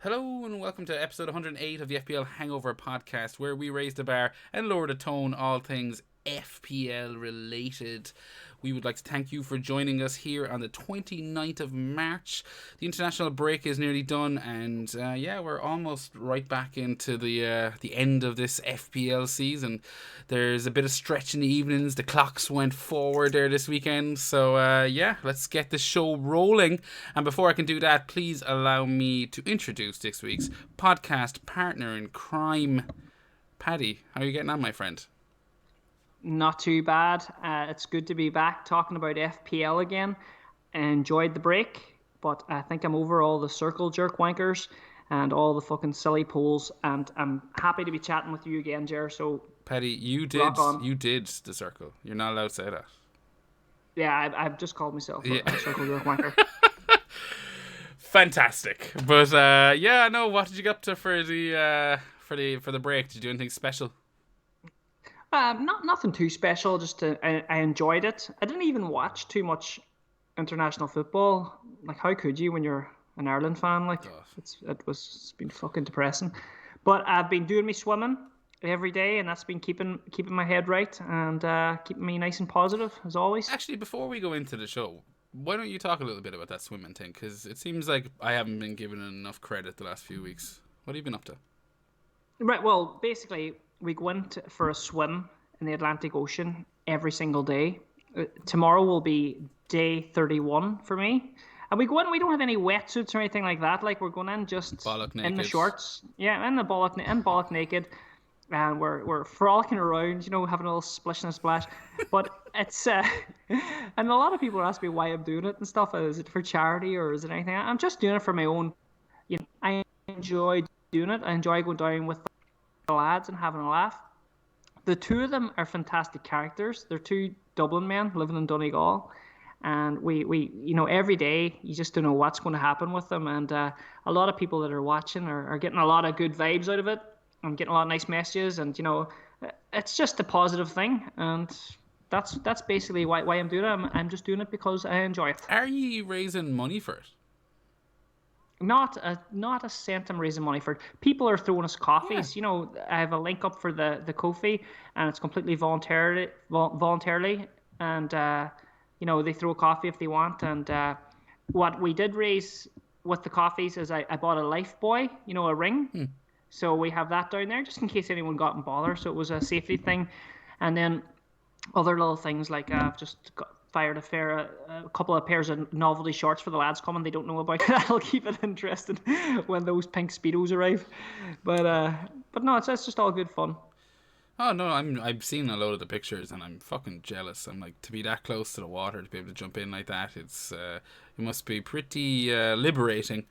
Hello and welcome to episode 108 of the FPL Hangover podcast, where we raise the bar and lower the tone, all things FPL related. We would like to thank you for joining us here on the 29th of March. The international break is nearly done, and we're almost right back into the end of this FPL season. There's a bit of stretch in the evenings. The clocks went forward there this weekend, so let's get the show rolling. And before I can do that, please allow me to introduce this week's podcast partner in crime. Paddy, how are you getting on, my friend? Not too bad. It's good to be back talking about FPL again. I enjoyed the break, but I think I'm over all the circle jerk wankers and all the fucking silly polls, and I'm happy to be chatting with you again, Jer. So, Paddy, you did the circle. You're not allowed to say that. Yeah, I've just called myself a circle jerk wanker. Fantastic. But what did you get up to for the break? Did you do anything special? Nothing too special. I enjoyed it. I didn't even watch too much international football. Like, how could you when you're an Ireland fan? Like, it's been fucking depressing. But I've been doing me swimming every day, and that's been keeping my head right and keeping me nice and positive as always. Actually, before we go into the show, why don't you talk a little bit about that swimming thing? Because it seems like I haven't been given enough credit the last few weeks. What have you been up to? Right. Well, basically, we go in for a swim in the Atlantic Ocean every single day. Tomorrow will be day 31 for me. And we go in, we don't have any wetsuits or anything like that. Like, we're going in just in the shorts. Yeah, in bollock naked. And we're frolicking around, having a little splish and a splash. But it's... and a lot of people ask me why I'm doing it and stuff. Is it for charity or is it anything? I'm just doing it for my own... I enjoy doing it. I enjoy going down with the lads and having a laugh. The two of them are fantastic characters. They're two Dublin men living in Donegal, and we every day you just don't know what's going to happen with them. And a lot of people that are watching are getting a lot of good vibes out of it. I'm getting a lot of nice messages, and it's just a positive thing. And that's basically why I'm doing it. I'm just doing it because I enjoy it. Are you raising money for it? Not a cent I'm raising money for. People are throwing us coffees. Yeah. I have a link up for the Ko-fi, and it's completely voluntarily, and they throw a coffee if they want. And what we did raise with the coffees is I bought a life buoy, a ring. So we have that down there just in case anyone got in bother. So it was a safety thing, and then other little things like I've just fired a couple of pairs of novelty shorts for the lads coming. They don't know about it. That'll keep it interesting when those pink Speedos arrive. But no, it's just all good fun. Oh no, I've seen a load of the pictures and I'm fucking jealous. I'm like, to be that close to the water, to be able to jump in like that, it must be pretty liberating.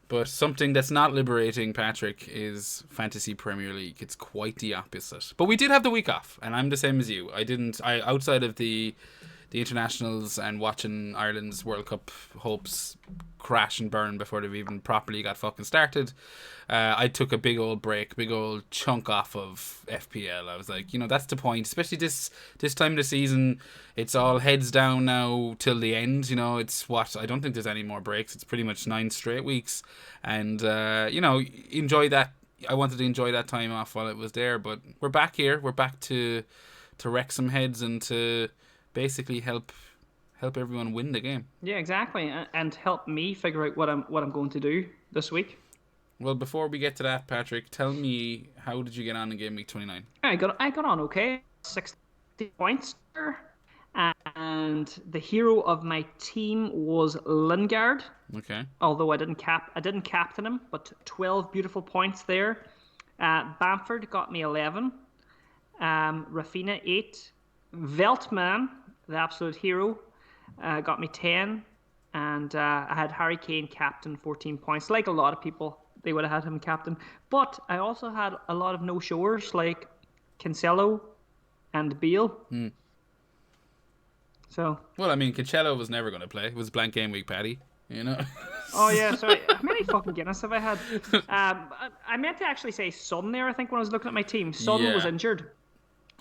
But something that's not liberating, Patrick, is Fantasy Premier League. It's quite the opposite. But we did have the week off, and I'm the same as you. I outside of the internationals and watching Ireland's World Cup hopes crash and burn before they've even properly got fucking started, I took a big old break, big old chunk off of FPL. I was like, that's the point, especially this time of the season. It's all heads down now till the end. It's I don't think there's any more breaks. It's pretty much 9 straight weeks, and enjoy that. I wanted to enjoy that time off while it was there, but we're back here. We're back to wreck some heads and to basically help everyone win the game. Yeah, exactly, and help me figure out what I'm going to do this week. Well, before we get to that, Patrick, tell me, how did you get on in Gameweek 29? I got on okay, 60 points, and the hero of my team was Lingard. Okay. Although I didn't captain him, but 12 beautiful points there. Bamford got me 11. Rafinha 8. Veltman, the absolute hero, got me 10, and I had Harry Kane captain, 14 points. Like a lot of people, they would have had him captain. But I also had a lot of no-showers, like Cancelo and Bale. So. Well, I mean, Cancelo was never going to play. It was blank game week, Paddy. Oh yeah, sorry. How many fucking Guinness have I had? I meant to actually say Son there. I think when I was looking at my team, Son was injured.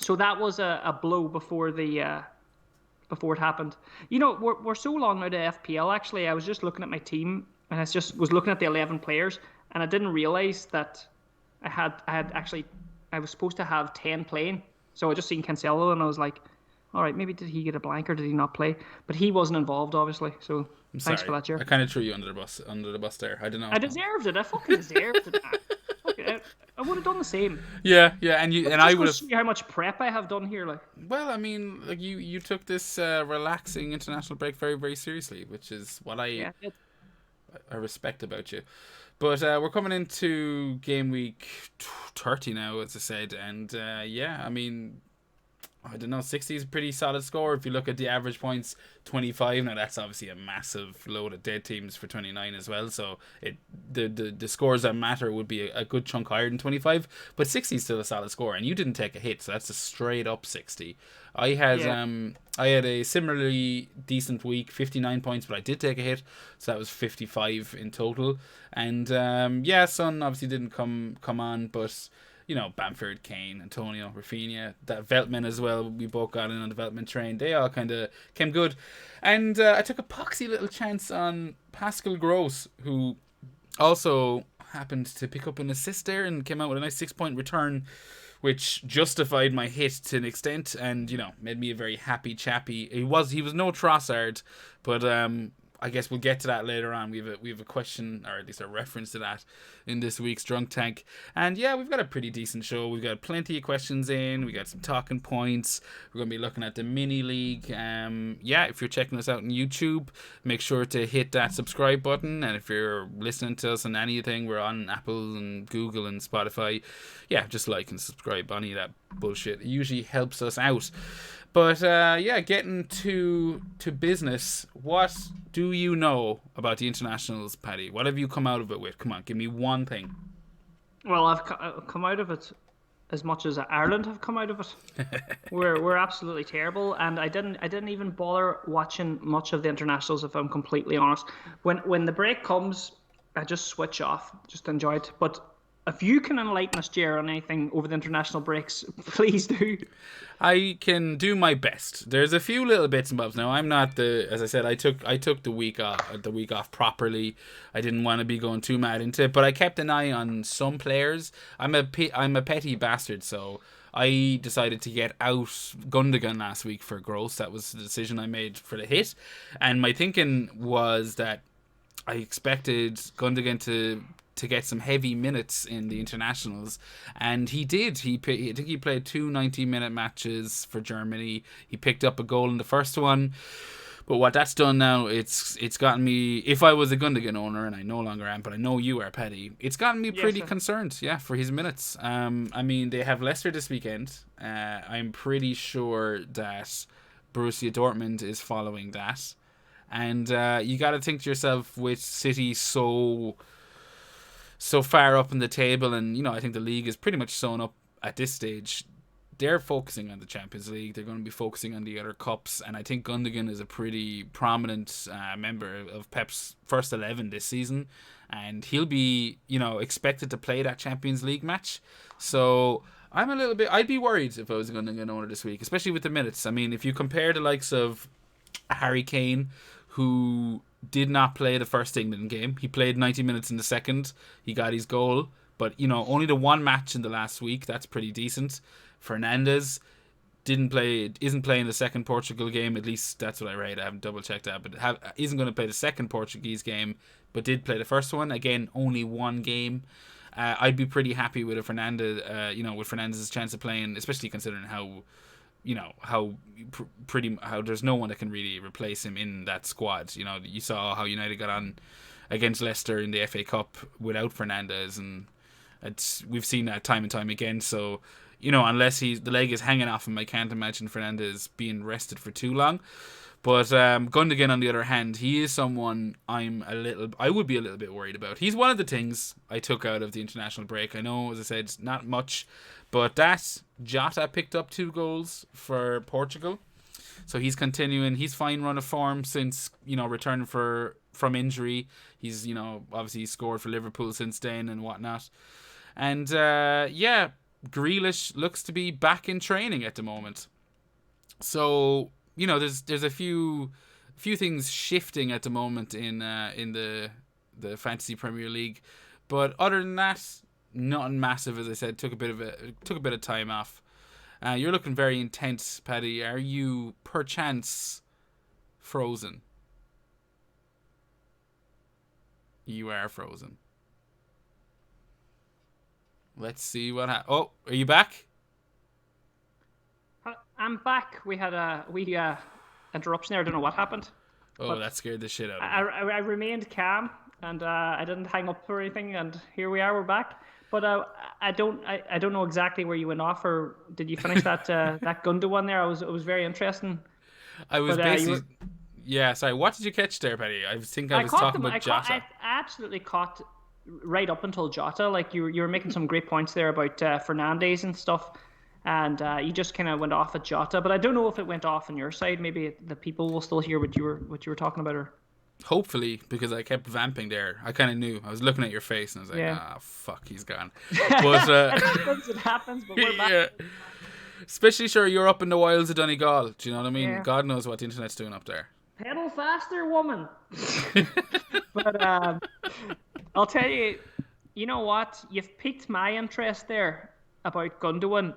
So that was a blow before it happened. We're so long out of FPL. Actually, I was just looking at my team, and I just was looking at the 11 players. and I didn't realize that I was supposed to have 10 playing. So I just seen Cancelo, and I was like, all right, maybe did he get a blank or did he not play? But he wasn't involved, obviously. So I'm thanks for sorry. that, Jer. I kind of threw you under the bus there. I don't know. I deserved it. I fucking deserved it. I would have done the same. Yeah, But it and I just would goes have. to show you how much prep I have done here. Like, Well, I mean, like you took this relaxing international break very, very seriously, which is what yeah, I respect about you. But we're coming into game week 30 now, as I said, and yeah, I mean, I don't know, 60 is a pretty solid score. If you look at the average points, 25. Now that's obviously a massive load of dead teams for 29 as well. So the scores that matter would be a good chunk higher than 25. But 60 is still a solid score, and you didn't take a hit, so that's a straight up 60. yeah. I had a similarly decent week, 59 points, but I did take a hit, so that was 55 in total. And yeah, Son obviously didn't come on, but you know, Bamford, Kane, Antonio, Rafinha, that Veltman as well. We both got in on the Veltman train. They all kind of came good. And I took a poxy little chance on Pascal Gross, who also happened to pick up an assist there and came out with a nice 6 point return, which justified my hit to an extent and, you know, made me a very happy chappy. He was no Trossard, but I guess we'll get to that later on. We have a question, or at least a reference to that, in this week's Drunk Tank. And yeah, we've got a pretty decent show. We've got plenty of questions in. We got some talking points. We're going to be looking at the mini league. Yeah, if you're checking us out on YouTube, make sure to hit that subscribe button. And if you're listening to us on anything, we're on Apple and Google and Spotify. Yeah, just like and subscribe on any of that bullshit. It usually helps us out. But yeah, getting to business. What do you know about the internationals, Paddy? What have you come out of it with? Come on, give me one thing. Well, I've come out of it as much as Ireland have come out of it. We're absolutely terrible, and I didn't even bother watching much of the internationals, if I'm completely honest. When the break comes, I just switch off, just enjoy it. But if you can enlighten us, Jer, on anything over the international breaks, please do. I can do my best. There's a few little bits and bobs. Now I'm not as I said, I took the week off properly. I didn't want to be going too mad into it, but I kept an eye on some players. I'm a petty bastard, so I decided to get out Gundogan last week for Gross. That was the decision I made for the hit, and my thinking was that I expected Gundogan to get some heavy minutes in the internationals, and he did. I think he played two 90-minute matches for Germany. He picked up a goal in the first one. But what that's done now, it's gotten me. If I was a Gundogan owner, and I no longer am, but I know you are, Petty, it's gotten me pretty concerned. Yeah, for his minutes. I mean, they have Leicester this weekend. I'm pretty sure that Borussia Dortmund is following that, and you got to think to yourself, with City so far up in the table, and you know, I think the league is pretty much sewn up at this stage. They're focusing on the Champions League. They're going to be focusing on the other cups, and I think Gundogan is a pretty prominent member of Pep's first 11 this season, and he'll be, you know, expected to play that Champions League match. So I'd be worried if I was a Gundogan owner this week, especially with the minutes. I mean, if you compare the likes of Harry Kane, who did not play the first England game. He played 90 minutes in the second. He got his goal. But, you know, only the one match in the last week. That's pretty decent. Fernandes isn't playing the second Portugal game. At least that's what I read. I haven't double checked that. But isn't going to play the second Portuguese game, but did play the first one. Again, only one game. I'd be pretty happy with with Fernandes' chance of playing, especially considering how there's no one that can really replace him in that squad. You know, you saw how United got on against Leicester in the FA Cup without Fernandes, and we've seen that time and time again. So, you know, unless the leg is hanging off him, I can't imagine Fernandes being rested for too long. But Gundogan, on the other hand, he is someone I would be a little bit worried about. He's one of the things I took out of the international break. I know, as I said, not much, but that Jota picked up 2 goals for Portugal, so he's continuing his fine run of form since, you know, returning from injury. He's, you know, obviously scored for Liverpool since then and whatnot. And yeah, Grealish looks to be back in training at the moment. So, you know, there's a few things shifting at the moment in the Fantasy Premier League. But other than that, nothing massive. As I said, took a bit of time off. You're looking very intense, Paddy. Are you perchance frozen? You are frozen. Let's see what happens. Oh, are you back? I'm back. We had a interruption there. I don't know what happened. Oh, But that scared the shit out of I, me. I, I remained calm, and I didn't hang up or anything. And here we are. We're back. But I don't know exactly where you went off, or did you finish that Gunda one there? It was very interesting. I was But you were basically, yeah. Sorry, what did you catch there, Paddy? I think I I was caught talking them. about I Jota. absolutely caught right up until Jota. Like you were making some great points there about Fernandez and stuff, and you just kind of went off at Jota. But I don't know if it went off on your side. Maybe the people will still hear what you were talking about. Or Hopefully, because I kept vamping there. I kind of knew. I was looking at your face and I was like, yeah, ah, fuck, he's gone. But it happens. It happens. But we're back. yeah, especially sure you're up in the wilds of Donegal. Do you know what I mean? Yeah, God knows what the internet's doing up there. pedal faster, woman. But I'll tell you. You know what? You've piqued my interest there about Gundogan.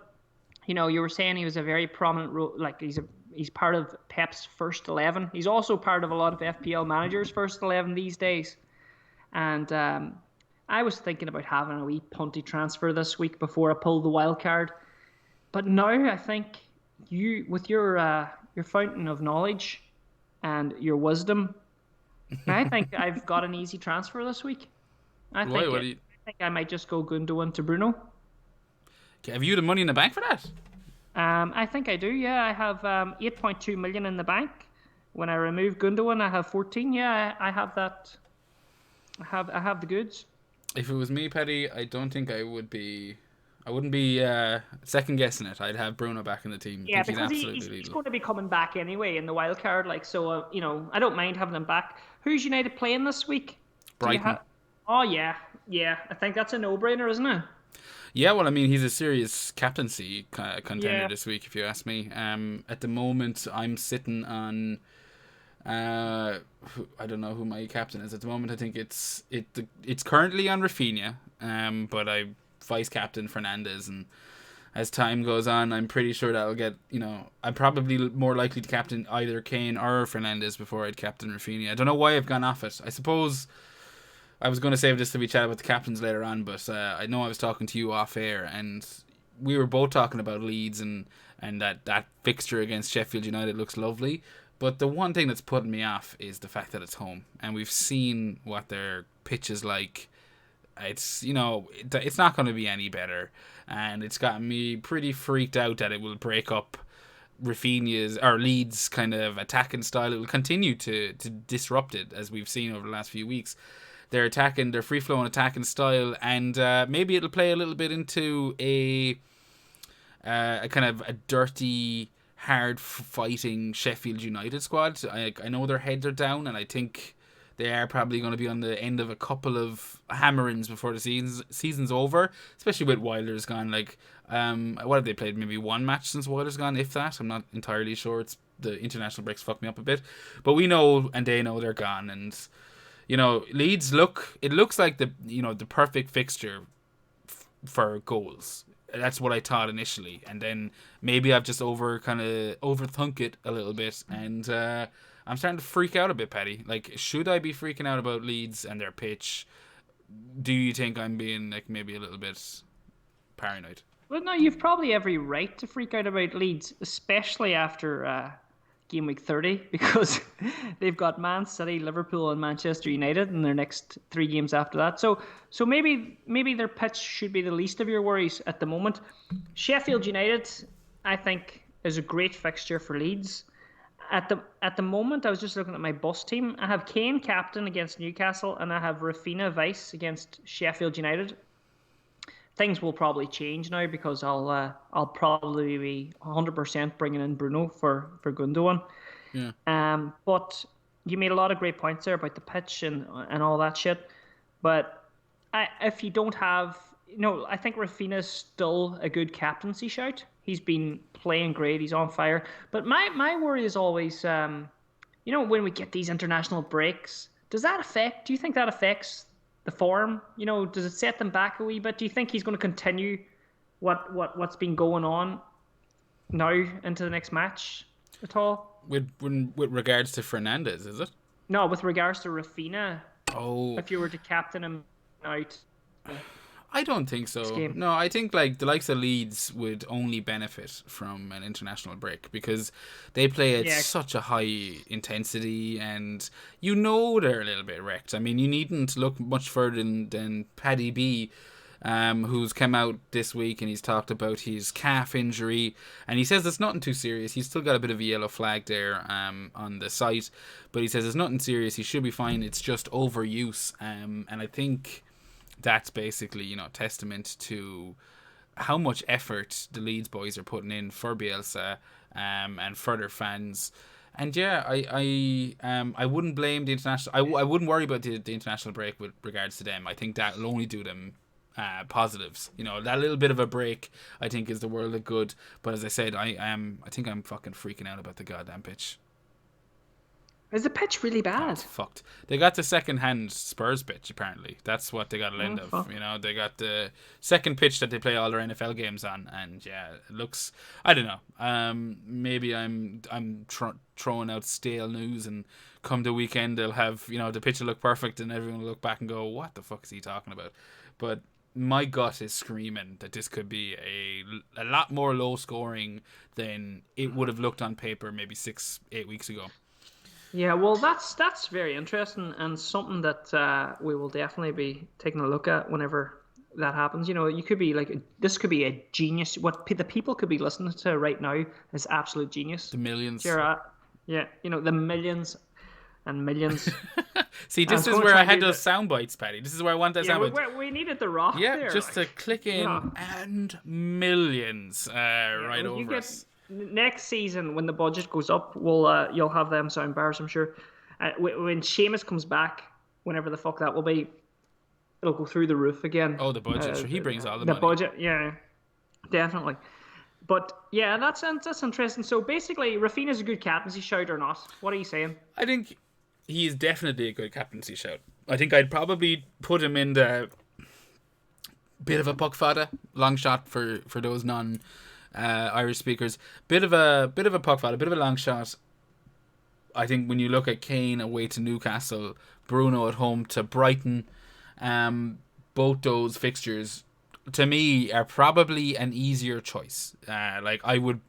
You know, you were saying he was a very prominent role, like he's part of Pep's first 11. He's also part of a lot of FPL managers' first 11 these days. And I was thinking about having a wee punty transfer this week before I pulled the wild card. But now I think you, with your fountain of knowledge and your wisdom, I think I've got an easy transfer this week. I Why? think What do you? I think I might just go Gundogan to Bruno. Have you the money in the bank for that? I think I do. Yeah, I have 8.2 million in the bank. When I remove Gundogan, I have 14. Yeah, I have that. I have the goods. If it was me, Petty, I don't think I would be. I wouldn't be second guessing it. I'd have Bruno back in the team. I Yeah, think he's because absolutely he's lethal. going to be coming back anyway in the wild card. Like so, you know, I don't mind having him back. Who's United playing this week? Do you Brighton. have? Oh yeah, yeah. I think that's a no-brainer, isn't it? Yeah, well, I mean, he's a serious captaincy contender Yeah. this week, if you ask me. At the moment, I'm sitting on. I don't know who my captain is at the moment. I think it's currently on Rafinha. But I vice captain Fernandez, and as time goes on, I'm pretty sure that'll get. I'm probably more likely to captain either Kane or Fernandez before I'd captain Rafinha. I don't know why I've gone off it. I suppose I was going to save this to be chat about the captains later on, but I know I was talking to you off air, and we were both talking about Leeds and that fixture against Sheffield United looks lovely. But the one thing that's putting me off is the fact that it's home, and we've seen what their pitch is like. It's it's not going to be any better, and it's got me pretty freaked out that it will break up Rafinha's or Leeds' kind of attacking style. It will continue to disrupt it, as we've seen over the last few weeks. Their free flowing attacking style, and maybe it'll play a little bit into a kind of a dirty, hard fighting Sheffield United squad. I know their heads are down, and I think they are probably going to be on the end of a couple of hammerings before the season's over, especially with Wilder's gone. Like, what have they played? Maybe one match since Wilder's gone, if that. I'm not entirely sure. It's the international breaks fucked me up a bit, but we know and they know they're gone, and Leeds looks like the perfect fixture for goals. That's what I thought initially, and then maybe I've just overthunk it a little bit, and I'm starting to freak out a bit, Paddy. Like, should I be freaking out about Leeds and their pitch? Do you think I'm being like maybe a little bit paranoid? Well, no, you've probably every right to freak out about Leeds, especially after Gameweek 30, because they've got Man City, Liverpool, and Manchester United in their next 3 games after that. So maybe their pitch should be the least of your worries at the moment. Sheffield United, I think, is a great fixture for Leeds. At the moment, I was just looking at my bus team. I have Kane captain against Newcastle, and I have Rafinha vice against Sheffield United. Things will probably change now because I'll probably be 100% bringing in Bruno for Gundogan. Yeah. But you made a lot of great points there about the pitch and all that shit. But if you don't have, I think Rafinha's still a good captaincy shout. He's been playing great. He's on fire. But my worry is always, when we get these international breaks, do you think that affects the form? You know, does it set them back a wee bit? Do you think he's going to continue what's been going on now into the next match at all? With regards to Fernandez, is it? No, with regards to Rafinha, Oh, if you were to captain him out I don't think this so. game. No, I think like the likes of Leeds would only benefit from an international break because they play at Yeah, such a high intensity, and you know they're a little bit wrecked. I mean, you needn't look much further than Paddy B, who's come out this week and he's talked about his calf injury, and he says it's nothing too serious. He's still got a bit of a yellow flag there on the site, but he says it's nothing serious. He should be fine. It's just overuse, and I think that's basically, testament to how much effort the Leeds boys are putting in for Bielsa, and for their fans. And yeah, I wouldn't blame the international. I wouldn't worry about the international break with regards to them. I think that will only do them positives. That little bit of a break, I think, is the world of good. But as I said, I think I'm fucking freaking out about the goddamn pitch. is the pitch really Oh, bad? it's fucked. They got the second-hand Spurs pitch, apparently. That's what they got a Oh end of. fuck. They got the second pitch that they play all their NFL games on, and yeah, it looks. I don't know. Maybe I'm throwing out stale news, and come the weekend they'll have the pitch will look perfect, and everyone will look back and go, "What the fuck is he talking about?" But my gut is screaming that this could be a lot more low scoring than it would have looked on paper maybe 6-8 weeks ago. Yeah, well, that's very interesting and something that we will definitely be taking a look at whenever that happens. You know, you could be like, this could be a genius. What the people could be listening to right now is absolute genius. The millions. Gerard, yeah, the millions and millions. See, I this was is going to where try I and had do those sound bites, Paddy. This is where I want that Yeah, sound bite. we needed the rock Yeah, there. just to click in and millions right When you over get us. next season when the budget goes up, you'll have them sound bars, I'm sure. When Seamus comes back, whenever the fuck that will be, it'll go through the roof again. Oh, the budget. Sure, he brings all the The money. budget, yeah, definitely. But yeah, that's interesting. So basically, Rafinha's a good captaincy shout or not? What are you saying? I think he is definitely a good captaincy shout. I think I'd probably put him in the bit of a puck fada, long shot for those non Irish speakers. Bit of a puck fada, bit of a long shot. I think when you look at Kane away to Newcastle, Bruno at home to Brighton, both those fixtures to me are probably an easier choice. Like I would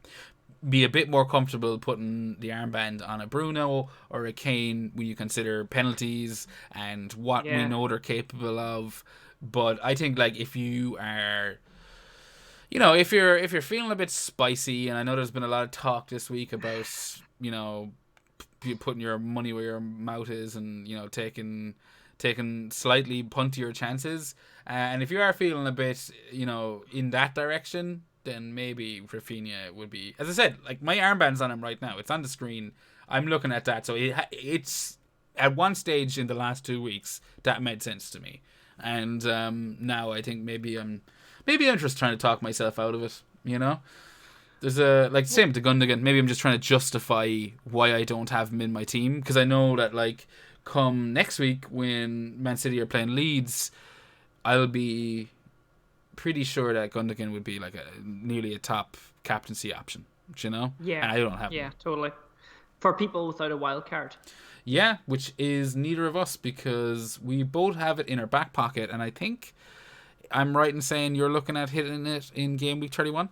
be a bit more comfortable putting the armband on a Bruno or a Kane when you consider penalties and what we Yeah. know they're capable of. But I think like if you are, if you're feeling a bit spicy, and I know there's been a lot of talk this week about you putting your money where your mouth is, and taking slightly puntier chances, and if you are feeling a bit in that direction, then maybe Rafinha would be, as I said, like my armband's on him right now, it's on the screen, I'm looking at that, so it's at one stage in the last 2 weeks that made sense to me, and now I think maybe I'm just trying to talk myself out of it. There's same with the Gundogan. Maybe I'm just trying to justify why I don't have him in my team, because I know that come next week when Man City are playing Leeds, I'll be pretty sure that Gundogan would be nearly a top captaincy option. Yeah. And I don't have Yeah, him. totally. For people without a wild card. Yeah, which is neither of us, because we both have it in our back pocket, and I think I'm right in saying you're looking at hitting it in game week 31.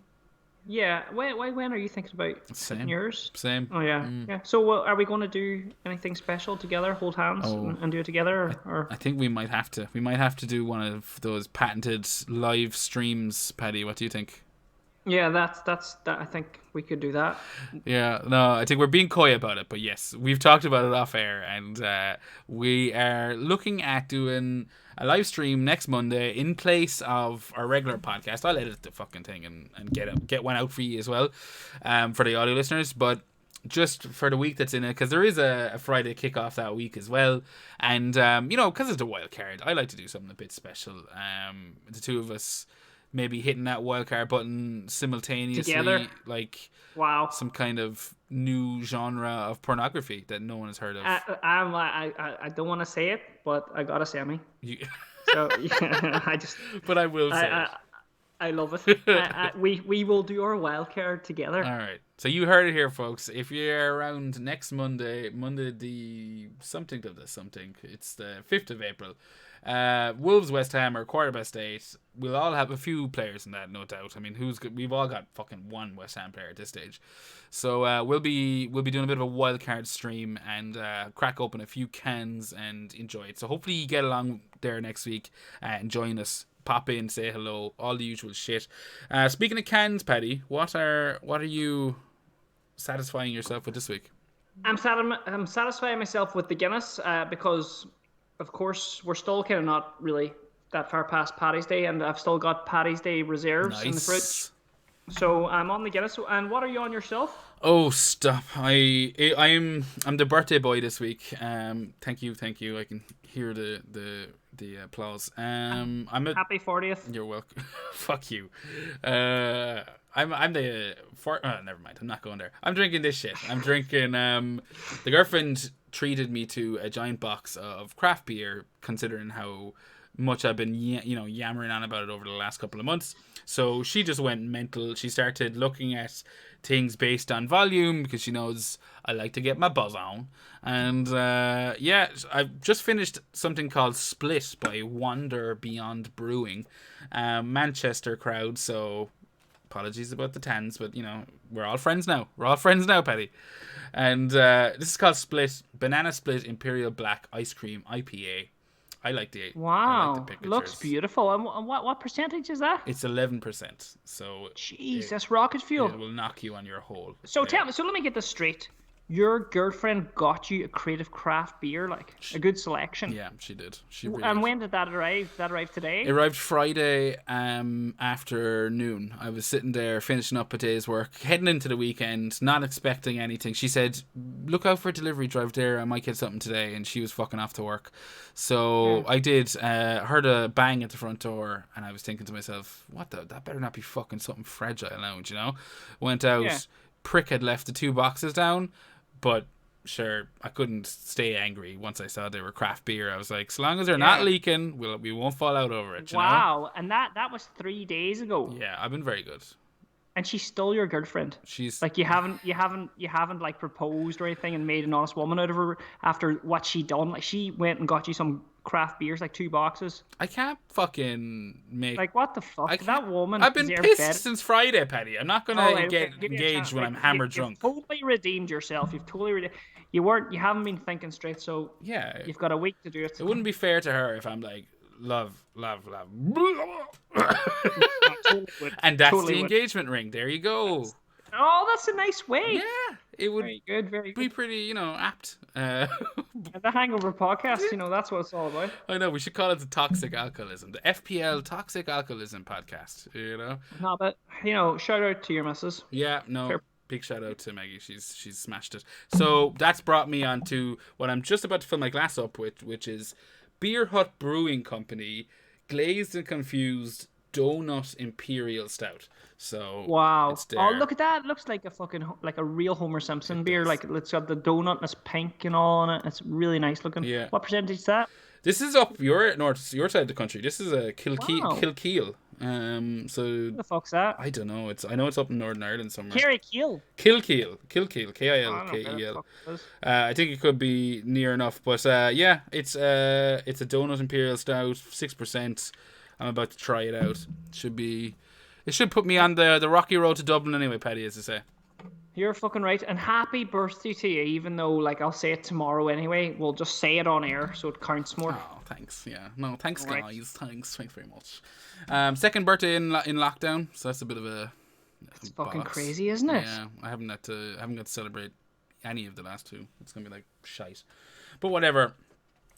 Yeah. When are you thinking about hitting yours? Same. Oh yeah, yeah. So are we going to do anything special together? Hold hands and do it together, or? I think we might have to. We might have to do one of those patented live streams, Paddy. What do you think? Yeah, that's that. I think we could do that. Yeah, no, I think we're being coy about it, but yes, we've talked about it off air, and we are looking at doing a live stream next Monday in place of our regular podcast. I'll edit the fucking thing and get one out for you as well, for the audio listeners, but just for the week that's in it, because there is a Friday kickoff that week as well, and because it's the wild card, I like to do something a bit special. The two of us maybe hitting that wildcard button simultaneously, Together? like Wow. some kind of new genre of pornography that no one has heard of. I don't want to say it, but I got a semi. You, So yeah, but I will say I, it. I love it. We will do our wild card together. All right. So you heard it here, folks. If you're around next Monday the something of the something, it's the 5th of April. Wolves West Ham are 8:15. We'll all have a few players in that, no doubt. I mean, we've all got fucking one West Ham player at this stage. So we'll be doing a bit of a wild card stream and crack open a few cans and enjoy it. So hopefully you get along there next week and join us. Pop in, say hello, all the usual shit. Speaking of cans, Paddy, what are you satisfying yourself with this week? I'm satisfying myself with the Guinness because, of course, we're still kind of not really that far past Paddy's Day, and I've still got Paddy's Day reserves in the fridge. So I'm on the Guinness. And what are you on yourself? Oh, stop! I'm the birthday boy this week. Thank you. I can hear the applause. I'm happy 40th. You're welcome. Fuck you. I'm the never mind. I'm not going there. I'm drinking this shit. I'm drinking. The girlfriend treated me to a giant box of craft beer, considering how much I've been yammering on about it over the last couple of months. So she just went mental. She started looking at things based on volume because she knows I like to get my buzz on. And I've just finished something called Split by Wander Beyond Brewing. Manchester crowd, so apologies about the tans, but we're all friends now. Paddy. And this is called Split, Banana Split Imperial Black Ice Cream IPA. I like the pictures. Looks beautiful. And what percentage is that? It's 11%. So jeez, that's rocket fuel. It will knock you on your hole. So tell me. So let me get this straight. Your girlfriend got you a Creative Craft beer, like a good selection. Yeah, she did. When did that arrive? That arrived today? It arrived Friday afternoon. I was sitting there finishing up a day's work, heading into the weekend, not expecting anything. She said, look out for a delivery drive there. I might get something today. And she was fucking off to work. So I did. Heard a bang at the front door. And I was thinking to myself, that better not be fucking something fragile now, Went out. Yeah. Prick had left the 2 boxes down. But sure, I couldn't stay angry once I saw they were craft beer. I was like, so long as they're not leaking, we won't fall out over it. Wow, and that was 3 days ago. Yeah, I've been very good. And she's still your girlfriend. She's like you haven't like proposed or anything and made an honest woman out of her after what she done. Like she went and got you some craft beers, like 2 boxes. I can't fucking make like what the fuck. That woman. I've been pissed since Friday, Paddy. I'm not gonna get engaged when I'm hammered drunk. You've totally redeemed yourself. You've totally You haven't been thinking straight. So yeah, you've got a week to do it. It wouldn't be fair to her if I'm like love. And that's the engagement ring. There you go. Oh, that's a nice way. Yeah, it would very be pretty, apt. The Hangover podcast, that's what it's all about. I know, we should call it the Toxic Alcoholism, the FPL Toxic Alcoholism podcast, No, but, shout out to your missus. Yeah, no, fair. Big shout out to Maggie, she's smashed it. So that's brought me on to what I'm just about to fill my glass up with, which is Beer Hut Brewing Company Glazed and Confused Donut Imperial Stout. So wow! It's there. Oh, look at that! It looks like a real Homer Simpson beer. Like it's got the donut and it's pink and all on it. It's really nice looking. Yeah. What percentage is that? This is up your side of the country. This is a Kilkeel. So what the fuck's that? I don't know. I know it's up in Northern Ireland somewhere. Kilkeel. Kilkeel. Kilkeel. I think it could be near enough, but it's a donut imperial stout, 6%. I'm about to try it out. It should put me on the rocky road to Dublin anyway, Paddy, as I say. You're fucking right. And happy birthday to you, even though I'll say it tomorrow anyway. We'll just say it on air so it counts more. Oh, thanks. Yeah. No, thanks, guys. Right. Thanks very much. Second birthday in lockdown, so that's a bit of a It's fucking crazy, isn't it? Yeah. I haven't got to celebrate any of the last 2. It's going to be like shite. But whatever.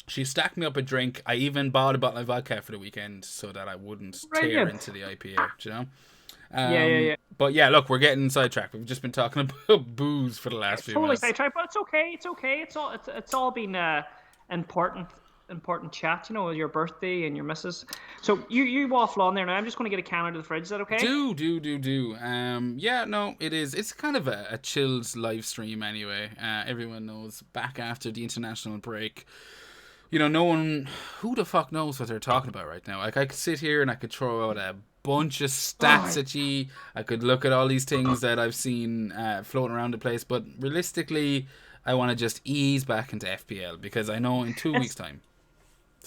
She stacked me up a drink. I even bought a bottle of vodka for the weekend so that I wouldn't tear into the IPA, Yeah. But yeah, look, we're getting sidetracked. We've just been talking about booze for the last few minutes. Totally sidetracked, but it's okay. It's all been important. important chat, you know, your birthday and your missus. So you waffle on there now. I'm just going to get a can out of the fridge. Is that okay? Do. Yeah, no, it is. It's kind of a chilled live stream anyway. Everyone knows back after the international break. You know, no one, who the fuck knows what they're talking about right now? Like, I could sit here and I could throw out a bunch of stats at you. I could look at all these things that I've seen floating around the place, but realistically, I want to just ease back into FPL because I know in 2 weeks' time.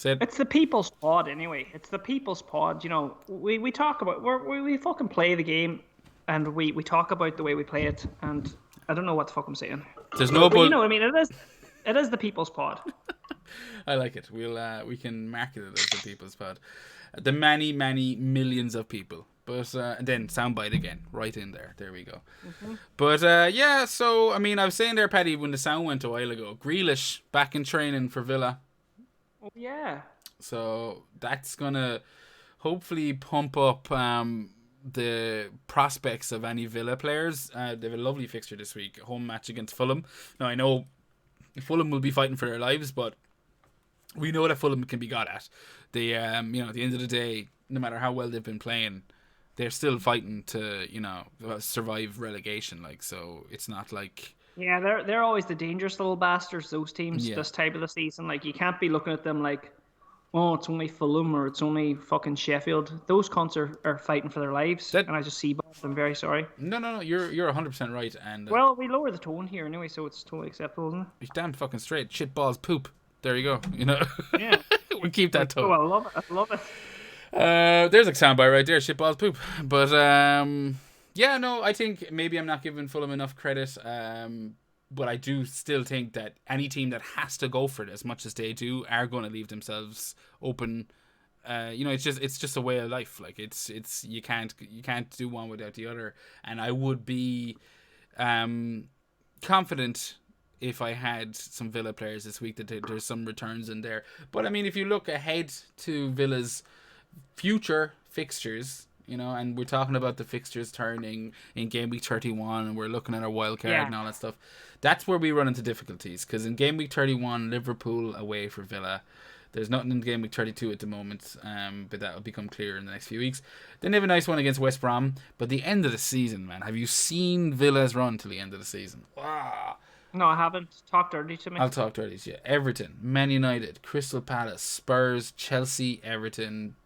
It's the people's pod anyway. It's the people's pod. You know, we talk about we fucking play the game, and we talk about the way we play it. And I don't know what the fuck I'm saying. There's no, but you know what I mean. It is the people's pod. I like it. We can market it as the people's pod. The many millions of people. But then soundbite again, right in there. There we go. Mm-hmm. But yeah, so I mean, I was saying there, Paddy, when the sound went a while ago, Grealish back in training for Villa. Oh yeah. So that's gonna hopefully pump up the prospects of any Villa players. They have a lovely fixture this week, home match against Fulham. Now I know Fulham will be fighting for their lives, but we know that Fulham can be got at. They, you know, at the end of the day, no matter how well they've been playing, they're still fighting to, you know, survive relegation. Like, so it's not like. Yeah, they're always the dangerous little bastards, those teams, this type of the season. Like, you can't be looking at them like, oh, it's only Fulham or it's only fucking Sheffield. Those cunts are fighting for their lives, and I just see both. I'm very sorry. No, you're 100% right. And well, we lower the tone here anyway, so it's totally acceptable, isn't it? You're damn fucking straight. Shit balls poop. There you go. You know. Yeah. We keep that tone. Oh, I love it. I love it. There's a soundbite right there. Shit balls poop. But yeah, no, I think maybe I'm not giving Fulham enough credit. But I do still think that any team that has to go for it as much as they do are going to leave themselves open. You know, it's just a way of life. Like it's you can't do one without the other. And I would be confident if I had some Villa players this week that there's some returns in there. But I mean, if you look ahead to Villa's future fixtures, you know, and we're talking about the fixtures turning in game week 31, and we're looking at our wild card and all that stuff. That's where we run into difficulties, because in game week 31, Liverpool away for Villa. There's nothing in game week 32 at the moment, but that will become clear in the next few weeks. Then they have a nice one against West Brom. But the end of the season, man, have you seen Villa's run till the end of the season? Wow. No, I haven't. Talk dirty to me. I'll talk dirty to you. Everton, Man United, Crystal Palace, Spurs, Chelsea, Everton.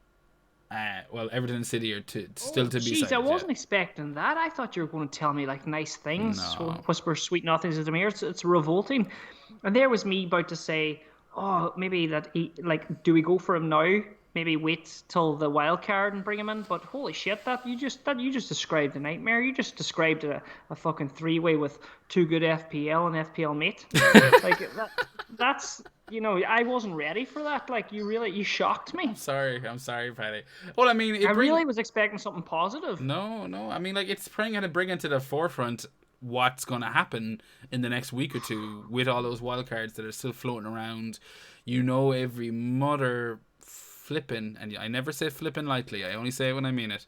Well, Everton and City are still to be decided. Jeez, I wasn't expecting that. I thought you were going to tell me like nice things. No. Whisper sweet nothings into my ear. It's revolting. And there was me about to say, oh, maybe do we go for him now? Maybe wait till the wild card and bring him in. But holy shit, that you just described a nightmare. You just described a fucking three-way with two good FPL and FPL mate. Like that's. You know, I wasn't ready for that. Like, you shocked me. I'm sorry, Paddy. Well, I mean, I really was expecting something positive. No. I mean, like, it's going to bring into the forefront what's going to happen in the next week or two with all those wild cards that are still floating around. You know, every mother flipping, and I never say flipping lightly, I only say it when I mean it.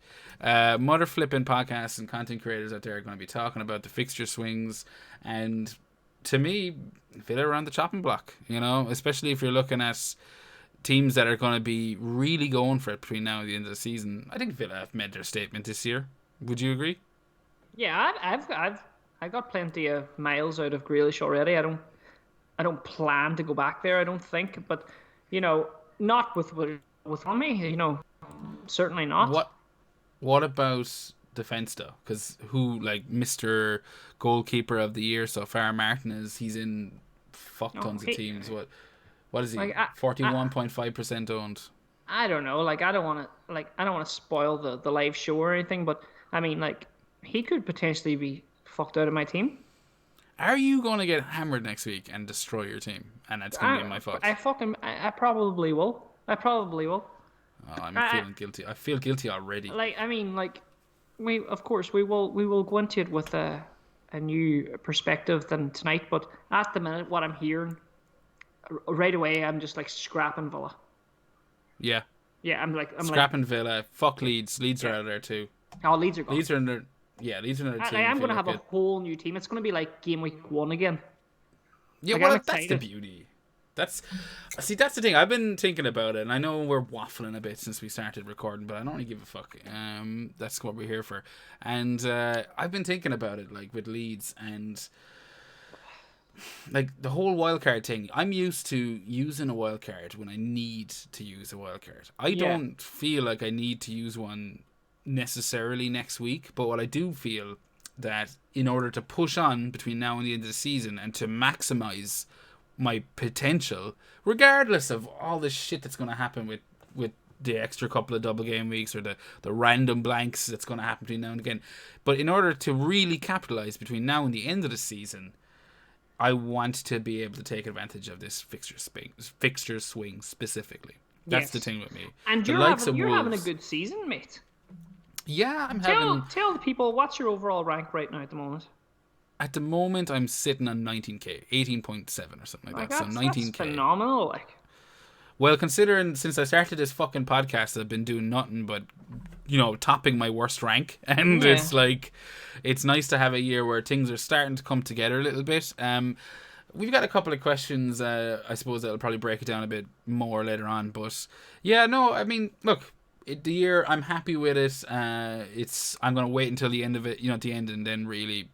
Mother flipping podcasts and content creators out there are going to be talking about the fixture swings, and to me, Villa are on the chopping block, you know, especially if you're looking at teams that are going to be really going for it between now and the end of the season. I think Villa have made their statement this year. Would you agree? Yeah, I've got plenty of miles out of Grealish already. I don't plan to go back there, I don't think, but you know, not with me, you know, certainly not. What about defense though? Because who, like, Mr. Goalkeeper of the Year so far, Martinez, he's in tons of teams. What is he? 41.5% owned. I don't know. Like, I don't want to spoil the live show or anything, but I mean, like, he could potentially be fucked out of my team. Are you going to get hammered next week and destroy your team? And that's going to be my fault. I probably will. Oh, I'm feeling guilty. I feel guilty already. Like, I mean, like, we will go into it with a new perspective than tonight, but at the minute, what I'm hearing right away, I'm just like scrapping Villa. Yeah. Yeah, I'm scrapping Villa. Fuck Leeds. Leeds are out of there too. Oh, Leeds are gone. Leeds are in there. Yeah, Leeds are in their team. I am going to have a whole new team. It's going to be like game week 1 again. Yeah, well, that's the beauty. That's the thing. I've been thinking about it, and I know we're waffling a bit since we started recording, but I don't really give a fuck. That's what we're here for. And I've been thinking about it, like with Leeds and like the whole wildcard thing. I'm used to using a wildcard when I need to use a wildcard. I don't feel like I need to use one necessarily next week, but what I do feel that in order to push on between now and the end of the season and to maximize my potential, regardless of all the shit that's going to happen with the extra couple of double game weeks or the random blanks that's going to happen between now and again. But in order to really capitalize between now and the end of the season, I want to be able to take advantage of this fixture swing specifically. That's the thing with me. And you're having a good season, mate. Yeah, Tell the people, what's your overall rank right now at the moment? At the moment, I'm sitting on 19k, 18.7 or something like that. So 19k. That's phenomenal, like. Well, considering since I started this fucking podcast, I've been doing nothing but, topping my worst rank. And it's like, it's nice to have a year where things are starting to come together a little bit. We've got a couple of questions, I suppose, that'll probably break it down a bit more later on. But, yeah, no, I mean, look, the year, I'm happy with it. I'm going to wait until the end of it, at the end, and then really,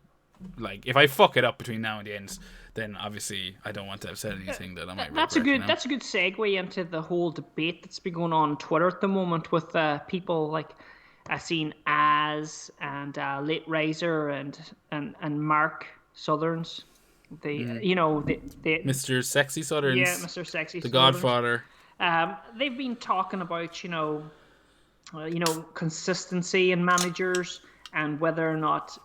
like, if I fuck it up between now and the end, then obviously I don't want to have said anything that I might regret. That's a good segue into the whole debate that's been going on Twitter at the moment with people like I've seen Az and Late Riser and Mark Southerns. Mr. Sexy Southerns. Yeah, Mr. Sexy the Southerns. Godfather. They've been talking about consistency in managers and whether or not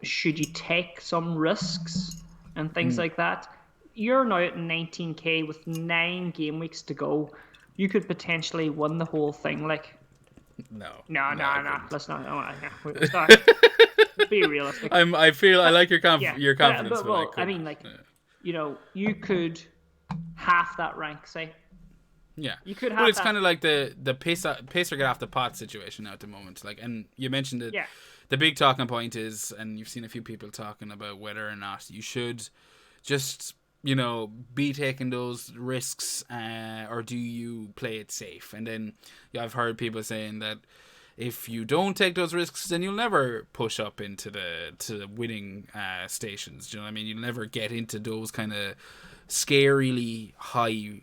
should you take some risks and things like that. You're now at 19k with 9 game weeks to go. You could potentially win the whole thing. Like, no. Let's not. Let's not. Be realistic. I like your confidence. But I mean, like, you could half that rank, say. Yeah, you could have. But it's kind of like the pacer get off the pot situation now at the moment. Like, and you mentioned it. Yeah. The big talking point is, and you've seen a few people talking about whether or not you should just, be taking those risks, or do you play it safe? And then I've heard people saying that if you don't take those risks, then you'll never push up into the winning stations. Do you know what I mean? You'll never get into those kind of scarily high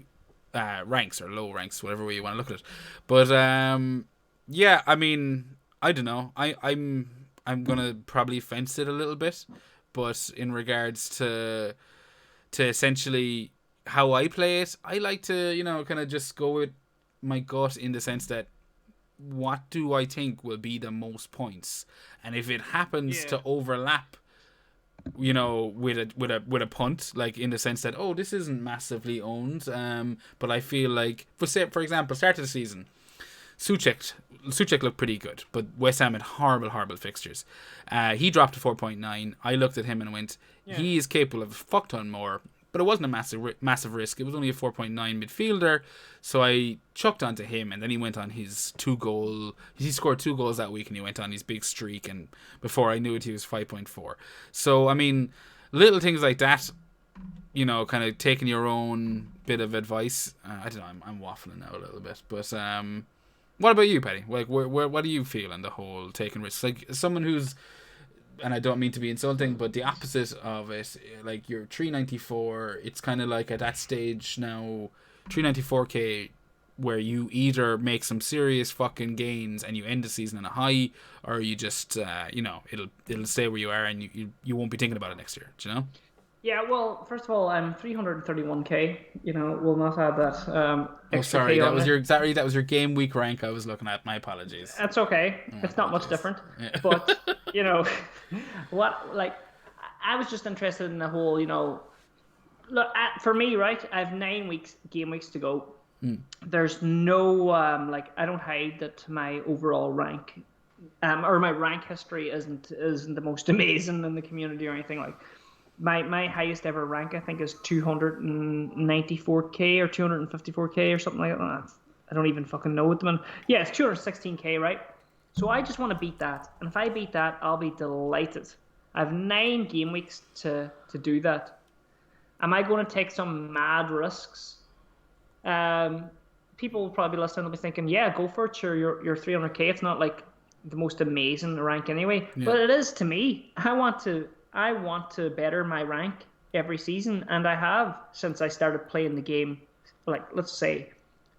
ranks or low ranks, whatever way you want to look at it. But yeah, I mean, I don't know. I'm gonna probably fence it a little bit, but in regards to essentially how I play it, I like to kind of just go with my gut in the sense that what do I think will be the most points, and if it happens to overlap, with a punt, like in the sense that this isn't massively owned, but I feel like for example, start of the season, Souček looked pretty good, but West Ham had horrible fixtures. He dropped to 4.9. I looked at him and went, he is capable of a fuck ton more, but it wasn't a massive risk. It was only a 4.9 midfielder, so I chucked onto him, and then he went on his he scored 2 goals that week, and he went on his big streak, and before I knew it, he was 5.4. So, I mean, little things like that, kind of taking your own bit of advice. I don't know, I'm waffling now a little bit, but what about you, Paddy? Like, what do you feel on the whole taking risks? Like, someone who's, and I don't mean to be insulting, but the opposite of it, like, you're 394, it's kind of like at that stage now, 394k, where you either make some serious fucking gains and you end the season on a high, or you just, it'll stay where you are and you won't be thinking about it next year, do you know? Yeah, well, first of all, I'm 331k. We'll not add that. Sorry, that was your game week rank I was looking at. My apologies. That's okay. It's not much different. Yeah. But I was just interested in the whole. Look, for me, right? I have 9 game weeks to go. There's no I don't hide that my overall rank, or my rank history isn't the most amazing in the community or anything like. My highest ever rank, I think, is 294k or 254k or something like that. I don't even fucking know what the minute. Yeah, it's 216k, right? So I just want to beat that, and if I beat that, I'll be delighted. I have 9 game weeks to do that. Am I going to take some mad risks? Um, People will probably be listening. They'll be thinking, "Yeah, go for it. Sure, you're 300k. It's not like the most amazing rank anyway, Yeah. but it is to me. I want to better my rank every season, and I have since I started playing the game. Like, let's say,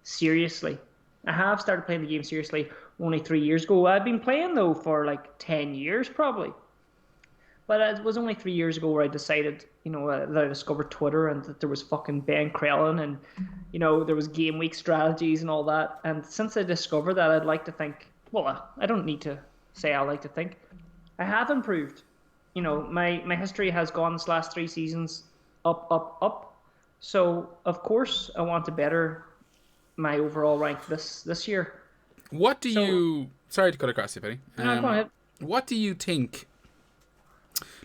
seriously, I have started playing the game seriously only 3 years ago. I've been playing though for like 10 years probably. But it was only 3 years ago where I decided, that I discovered Twitter and that there was fucking Ben Krellin and, there was Gameweek strategies and all that. And since I discovered that, I'd like to think, well, I don't need to say I like to think, I have improved. My history has gone this last 3 seasons up, up, up. So of course I want to better my overall rank this year. What do So you? Sorry to cut across you, Penny. no, go ahead. What do you think?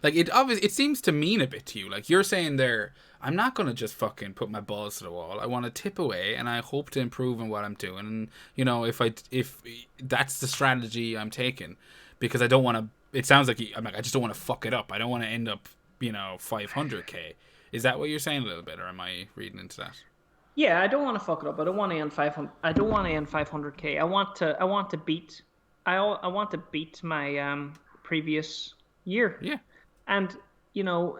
Like it seems to mean a bit to you. Like you're saying there, I'm not gonna just fucking put my balls to the wall. I want to tip away, and I hope to improve in what I'm doing. And if that's the strategy I'm taking, because I don't want to. It sounds like I'm like I just don't want to fuck it up. I don't want to end up 500k. Is that what you're saying a little bit, or am I reading into that? Yeah, I don't want to fuck it up. I don't want to end 500. I don't want to end 500k. I want to beat. I want to beat my previous year. Yeah. And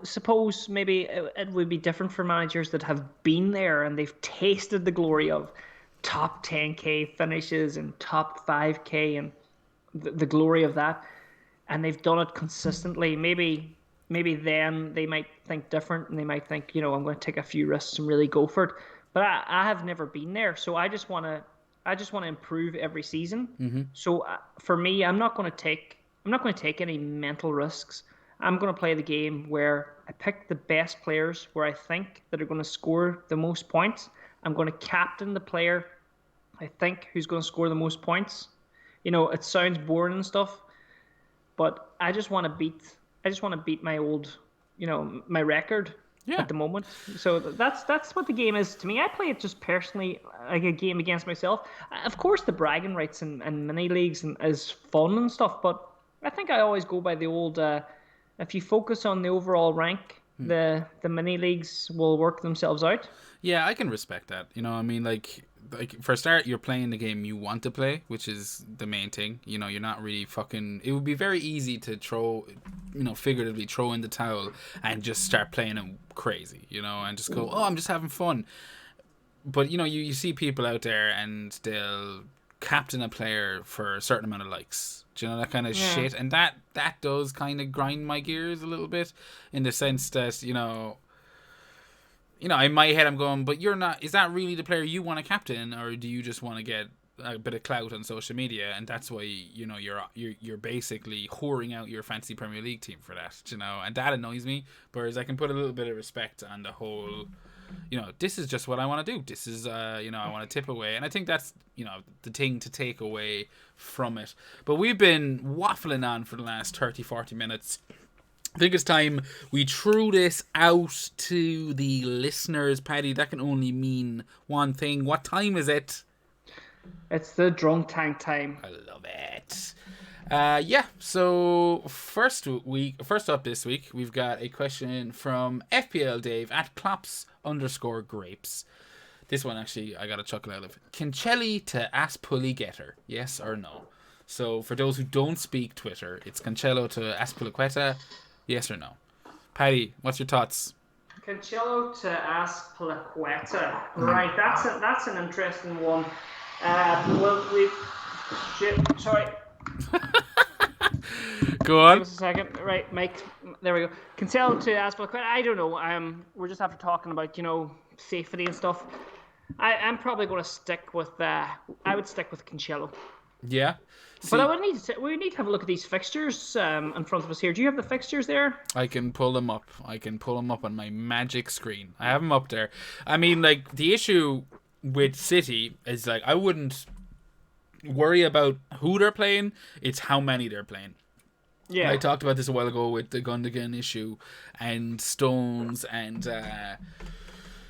suppose maybe it would be different for managers that have been there and they've tasted the glory of top 10k finishes and top 5k and the glory of that, and they've done it consistently. Maybe then they might think different and they might think, I'm going to take a few risks and really go for it. But I have never been there, so I just want to improve every season. So for me, I'm not going to take any mental risks. I'm going to play the game where I pick the best players where I think that are going to score the most points. I'm going to captain the player I think who's going to score the most points. It sounds boring and stuff, but I just want to beat my old, my record Yeah. at the moment. So that's what the game is to me. I play it just personally, like a game against myself. Of course, the bragging rights and mini leagues is fun and stuff, but I think I always go by the old. If you focus on the overall rank, the mini leagues will work themselves out. Yeah, I can respect that. I mean, like for a start, you're playing the game you want to play, which is the main thing. You're not really fucking. It would be very easy to throw, figuratively throw in the towel and just start playing it crazy, and just go, oh, I'm just having fun. But you see people out there and they'll captain a player for a certain amount of likes. Do you know that kind of Yeah. shit? And that does kind of grind my gears a little bit, in the sense that in my head I'm going, but you're not. Is that really the player you want to captain, or do you just want to get a bit of clout on social media, and that's why you're basically whoring out your fancy Premier League team for that, and that annoys me. Whereas I can put a little bit of respect on the whole. This is just what I want to do. This is, I want to tip away. And I think that's, the thing to take away from it. But we've been waffling on for the last 30, 40 minutes. I think it's time we threw this out to the listeners. Paddy, that can only mean one thing. What time is it? It's the drunk tank time. I love it. Yeah, so first up this week, we've got a question from FPL Dave at Klops_grapes. This one, actually, I got a chuckle out of. Canceli to Aspulli Getter, yes or no? So for those who don't speak Twitter, it's Cancelo to Aspilicueta, yes or no? Paddy, what's your thoughts? Cancelo to Aspilicueta. Right, that's an interesting one. Sorry. Go on. Give us a second. Right, Mike. There we go. Cancelo to Aspilicueta. I don't know. We're just after talking about safety and stuff. I'm probably going to stick with. I would stick with Cancelo. Yeah. But we need to have a look at these fixtures in front of us here. Do you have the fixtures there? I can pull them up. On my magic screen. I have them up there. I mean, like, the issue with City is, like, I wouldn't worry about who they're playing. It's how many they're playing. Yeah. I talked about this a while ago with the Gundogan issue and Stones and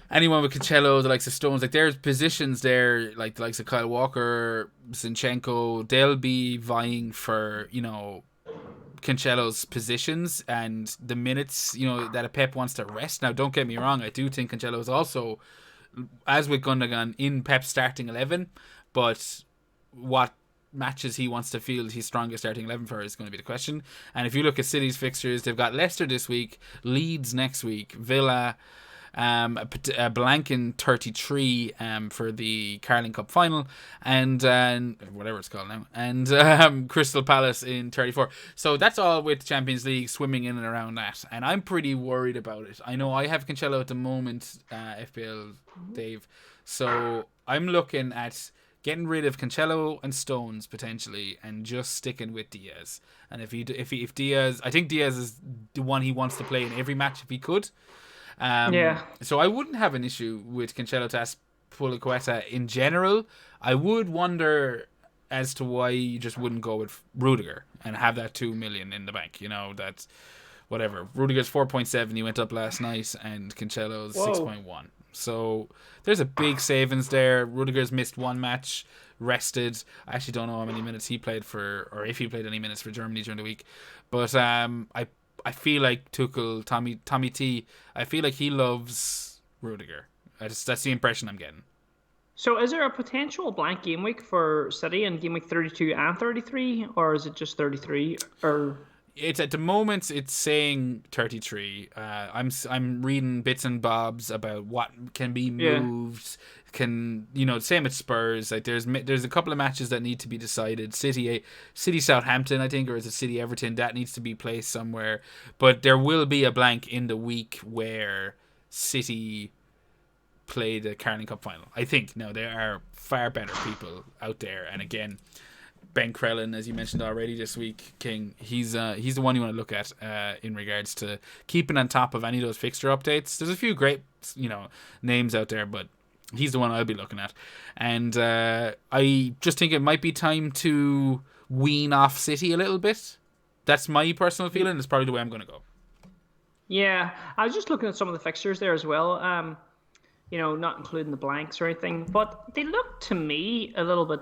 anyone with Cancelo, the likes of Stones. Like, there's positions there, like the likes of Kyle Walker, Zinchenko. They'll be vying for, Cancelo's positions and the minutes, that a Pep wants to rest. Now, don't get me wrong, I do think Cancelo is also, as with Gundogan, in Pep's starting 11, but what matches he wants to field his strongest starting 11 for is going to be the question. And if you look at City's fixtures, they've got Leicester this week, Leeds next week, Villa, a Blanken 33 for the Carling Cup final, and whatever it's called now, and Crystal Palace in 34. So that's all with Champions League swimming in and around that, and I'm pretty worried about it. I know I have Cancelo at the moment, FPL Dave, so I'm looking at getting rid of Cancelo and Stones potentially, and just sticking with Diaz. And if Diaz, I think Diaz is the one he wants to play in every match if he could. So I wouldn't have an issue with Cancelo to Azpilicueta in general. I would wonder as to why you just wouldn't go with Rudiger and have that 2 million in the bank. That's whatever. Rudiger's 4.7. He went up last night, and Cancelo's 6.1. So there's a big savings there. Rudiger's missed one match, rested. I actually don't know how many minutes he played for, or if he played any minutes for Germany during the week. But I feel like Tuchel, Tommy T, I feel like he loves Rudiger. That's the impression I'm getting. So is there a potential blank game week for City in game week 32 and 33, or is it just 33? Or it's at the moment it's saying 33. I'm reading bits and bobs about what can be moved. Same with Spurs. Like there's a couple of matches that need to be decided. City Southampton, I think, or is it City Everton, that needs to be placed somewhere. But there will be a blank in the week where City play the Carling Cup final. I think now there are far better people out there, and again, Ben Crellin, as you mentioned already this week, King, he's the one you want to look at in regards to keeping on top of any of those fixture updates. There's a few great names out there, but he's the one I'll be looking at. And I just think it might be time to wean off City a little bit. That's my personal feeling. It's probably the way I'm going to go. Yeah, I was just looking at some of the fixtures there as well. Not including the blanks or anything, but they look to me a little bit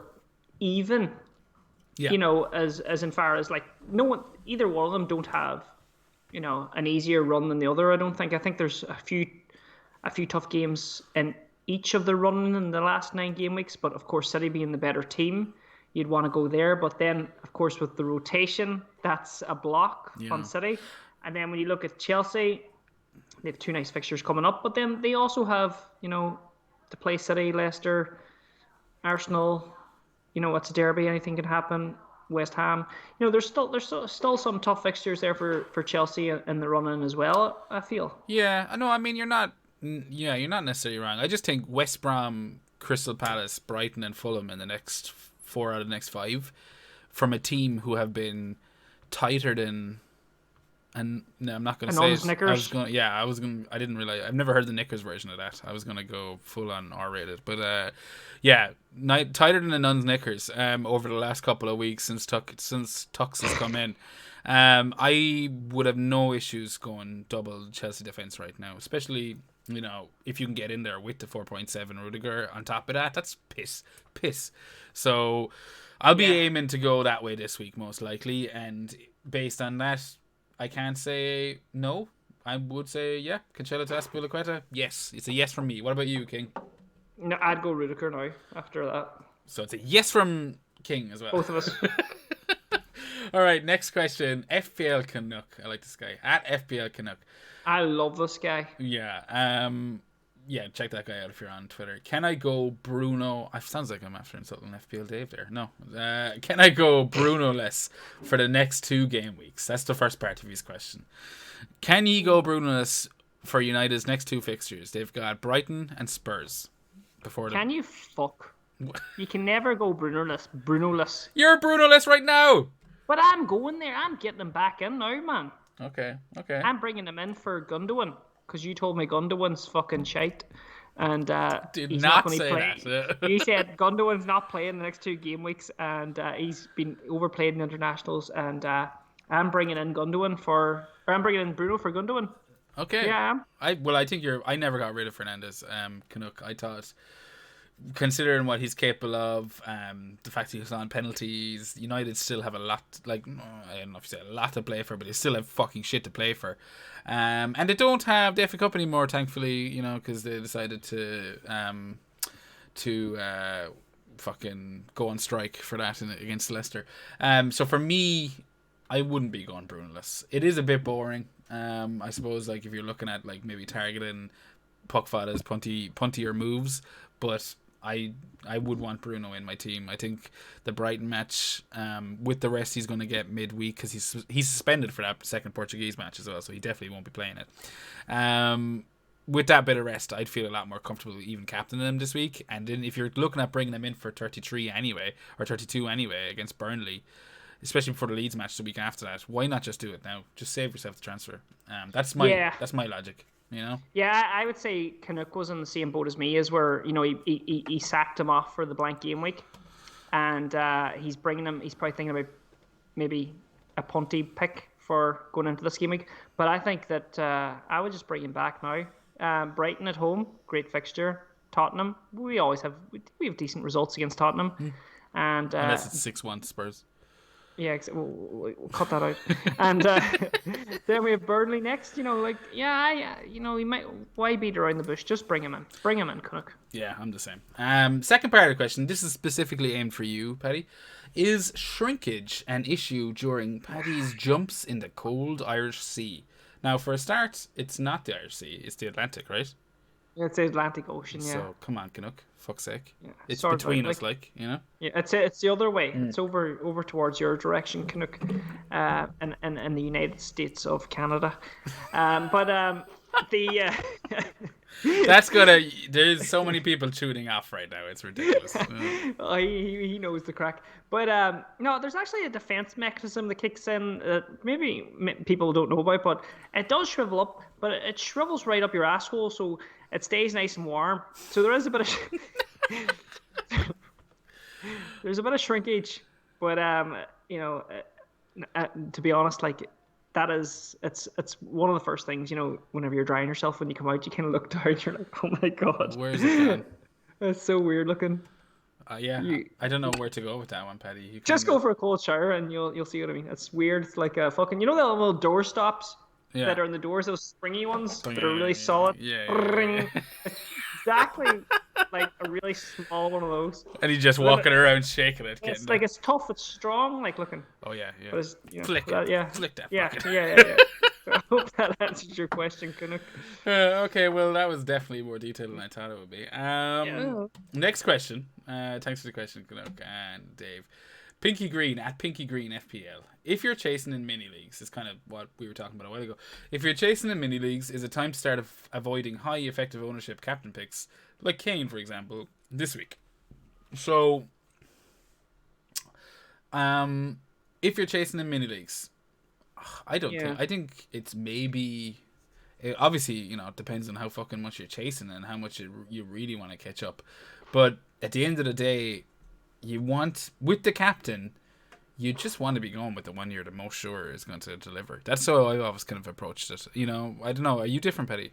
even. Yeah. As in far as like either one of them don't have, an easier run than the other. I don't think. I think there's a few tough games in each of the run in the last 9 game weeks. But of course, City being the better team, you'd want to go there. But then, of course, with the rotation, that's a block on City. And then when you look at Chelsea, they have 2 nice fixtures coming up. But then they also have, to play City, Leicester, Arsenal. It's a derby. Anything can happen. West Ham. There's still some tough fixtures there for Chelsea in the run-in as well, I feel. Yeah, I know. I mean, you're not necessarily wrong. I just think West Brom, Crystal Palace, Brighton, and Fulham in the next 4 out of the next 5 from a team who have been tighter than. And no, I'm not going to say it. Knickers. I didn't realize. I've never heard the Knickers version of that. I was going to go full on R-rated, but tighter than the Nuns Knickers. Over the last couple of weeks since Tux has come in, I would have no issues going double Chelsea defense right now, especially if you can get in there with the 4.7 Rudiger on top of that. That's piss. So I'll be aiming to go that way this week most likely, and based on that, I can't say no. I would say, Cancelo to Azpilicueta. Yes. It's a yes from me. What about you, King? No, I'd go Rudiger now after that. So it's a yes from King as well. Both of us. All right, next question. FPL Canuck. I like this guy. At FPL Canuck. I love this guy. Yeah. Check that guy out if you're on Twitter. Can I go Bruno? It sounds like I'm after insulting FPL Dave there. No. Can I go Bruno-less for the next 2 game weeks? That's the first part of his question. Can ye go Bruno-less for United's next 2 fixtures? They've got Brighton and Spurs. Can you fuck? You can never go Bruno-less. You're Bruno-less right now! But I'm going there. I'm getting him back in now, man. Okay. I'm bringing him in for Gundogan. Because you told me Gundogan's fucking shite. And he's not going to play. That. You said Gundogan's not playing the next 2 game weeks, and he's been overplayed in internationals. And I'm bringing in Bruno for Gundogan. Okay. Yeah, I am. I think I never got rid of Fernandes. Canuck. I thought considering what he's capable of, the fact he's on penalties, United still have a lot, like, I don't know if you say a lot to play for, but they still have fucking shit to play for. And they don't have the FA Cup anymore, thankfully, because they decided to fucking go on strike for that against Leicester. So for me, I wouldn't be going Bruno-less. It is a bit boring. I suppose, like, if you're looking at, like, maybe targeting puck fodder's puntier moves, but I would want Bruno in my team. I think the Brighton match, with the rest he's going to get midweek, because he's suspended for that second Portuguese match as well, so he definitely won't be playing it. With that bit of rest, I'd feel a lot more comfortable even captaining him this week. And then if you're looking at bringing him in for 33 anyway, or 32 anyway against Burnley, especially before the Leeds match the week after that, why not just do it now? Just save yourself the transfer. That's my logic. Yeah, I would say Canuck was in the same boat as me, as where he sacked him off for the blank game week, and he's bringing him. He's probably thinking about maybe a punty pick for going into this game week. But I think that I would just bring him back now. Brighton at home, great fixture. Tottenham, we have decent results against Tottenham, and unless it's 6-1 Spurs. Yeah, we'll cut that out. And then we have Burnley next. He might. Why beat around the bush? Just bring him in. Bring him in, Canuck. Yeah, I'm the same. Second part of the question. This is specifically aimed for you, Paddy. Is shrinkage an issue during Paddy's jumps in the cold Irish Sea? Now, for a start, it's not the Irish Sea. It's the Atlantic, right? Yeah, it's the Atlantic Ocean. Yeah. So come on, Canuck. Fuck's sake. Yeah, it's between us, Yeah, it's the other way. It's over towards your direction, Canuck, and the United States of Canada. That's gonna. There's so many people tuning off right now. It's ridiculous. He knows the crack. But no, there's actually a defense mechanism that kicks in. Maybe people don't know about, but it does shrivel up. But it shrivels right up your asshole, so it stays nice and warm. So there is a bit of there's a bit of shrinkage. But to be honest, like, that is, it's one of the first things, whenever you're drying yourself, when you come out, you kind of look down, you're like, oh my god, where's it gone? That's so weird looking. I don't know where to go with that one, Paddy. Just go for a cold shower and you'll see what I mean. It's weird. It's like a fucking, the little door stops that are in the doors, those springy ones that are really solid. Yeah. Exactly. Like a really small one of those. And he's just walking around shaking it. It's like, it's tough, it's strong, like, looking. Oh yeah. But it's, Flick it. Flick that. Yeah. So I hope that answers your question, Canuck. Okay, well, that was definitely more detailed than I thought it would be. Next question. Thanks for the question, Canuck and Dave. Pinky Green at Pinky Green FPL. If you're chasing in mini leagues, is kind of what we were talking about a while ago. If you're chasing in mini leagues, is it time to start avoiding high effective ownership captain picks, like Kane, for example, this week? So, if you're chasing in mini leagues, I think it's maybe. It obviously, it depends on how fucking much you're chasing and how much you really want to catch up. But at the end of the day, with the captain, you just want to be going with the one you're the most sure is going to deliver. That's how I always kind of approached it. I don't know. Are you different, Petty?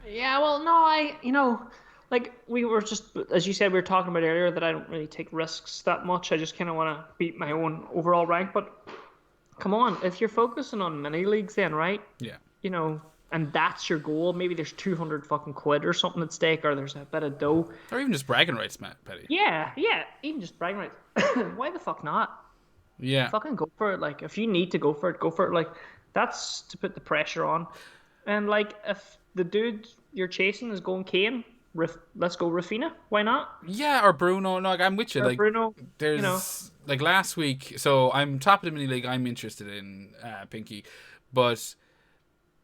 Yeah, well, no, like we were just, as you said, we were talking about earlier, that I don't really take risks that much. I just kind of want to beat my own overall rank. But come on, if you're focusing on mini leagues, then, right? Yeah. And that's your goal. Maybe there's 200 fucking quid or something at stake, or there's a bit of dough. Or even just bragging rights, Petty. Yeah, even just bragging rights. Why the fuck not? Yeah. Fucking go for it. Like, if you need to go for it, go for it. Like, that's to put the pressure on. And, like, if the dude you're chasing is going Kane, let's go Rafinha. Why not? Yeah, or Bruno. No, I'm with you. Or like, Bruno, there's, like, last week, so I'm top of the mini league. I'm interested in Pinky. But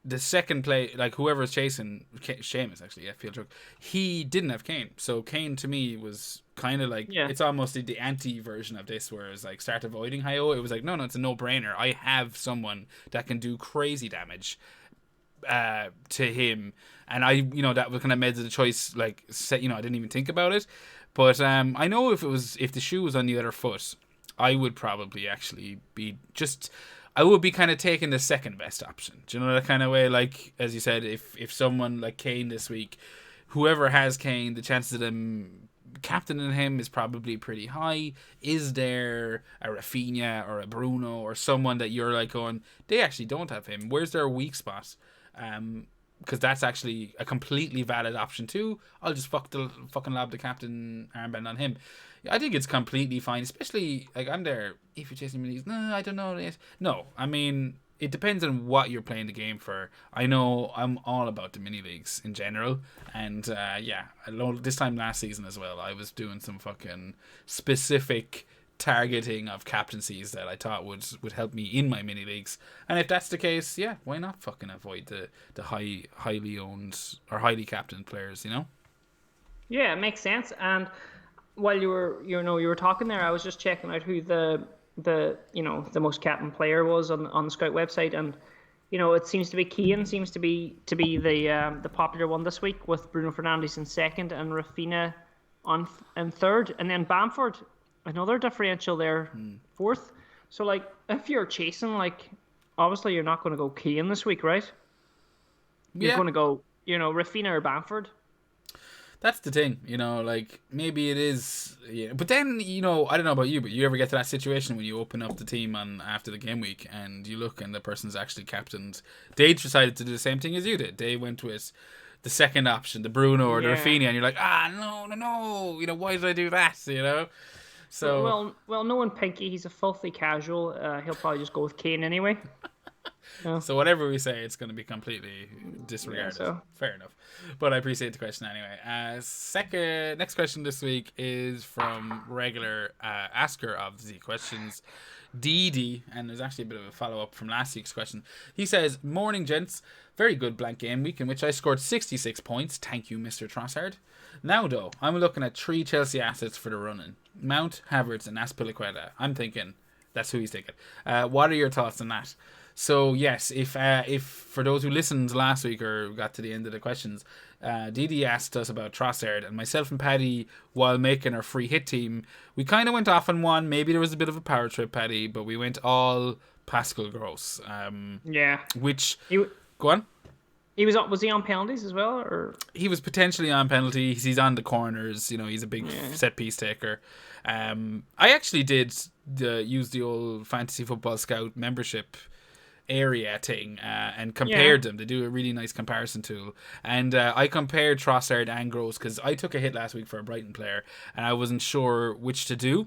the second play, like, whoever's chasing, Seamus actually, FPL truck, he didn't have Kane. So Kane to me was kind of like, it's almost the anti version of this, whereas like start avoiding high-o. It was like, no, it's a no-brainer. I have someone that can do crazy damage to him, and that was kind of made the choice, like, I didn't even think about it. But I know if the shoe was on the other foot, I would probably actually be I would be kind of taking the second best option. Do you know that kind of way? Like, as you said, if someone like Kane this week, whoever has Kane, the chances of them captaining him is probably pretty high. Is there a Rafinha or a Bruno or someone that you're like going, they actually don't have him? Where's their weak spot? Because that's actually a completely valid option too. I'll just fucking lob the captain armband on him. I think it's completely fine, especially like I'm there. If you're chasing minis, no, I don't know. No, I mean it depends on what you're playing the game for. I know I'm all about the mini leagues in general, and yeah, I know this time last season as well, I was doing some fucking specific targeting of captaincies that I thought would help me in my mini leagues. And if that's the case, yeah, why not fucking avoid the highly owned or highly captained players, you know? Yeah, it makes sense. And while you were talking there, I was just checking out who the the most captain player was on the Scout website, and it seems to be Keane seems to be the popular one this week, with Bruno Fernandes in second and Rafinha in third, and then Bamford, another differential there, fourth. So like if you're chasing, like obviously you're not going to go Keane this week, right? You're Yeah, going to go Rafinha or Bamford. that's the thing, like maybe it is, yeah. But then, I don't know about you, but you ever get to that situation when you open up the team on after the game week and you look and the person's actually captained. They decided to do the same thing as you did. They went with the second option, the Bruno or the Rafinha, and you're like, no, why did I do that? So Well, knowing Pinky, he's a filthy casual. He'll probably just go with Kane anyway. So whatever we say, it's going to be completely disregarded. Yeah, so. Fair enough. But I appreciate the question anyway. Next question this week is from regular asker of the questions, DD, and there's actually a bit of a follow-up from last week's question. He says, morning, gents. Very good blank game week in which I scored 66 points. Thank you, Mr. Trossard. Now, though, I'm looking at 3 Chelsea assets for the run-in. Mount, Havertz, and Azpilicueta. I'm thinking, that's who he's thinking. What are your thoughts on that? So yes, if for those who listened last week or got to the end of the questions, Didi asked us about Trossard, and myself and Paddy, while making our free hit team, we kind of went off on one. Maybe there was a bit of a power trip, Paddy, but we went all Pascal Gross. Yeah. Which go on. Was he on penalties as well, or he was potentially on penalties? He's on the corners. He's a big set piece taker. I actually did use the old Fantasy Football Scout membership area thing and compared them. They do a really nice comparison tool, and I compared Trossard and Gross because I took a hit last week for a Brighton player and I wasn't sure which to do.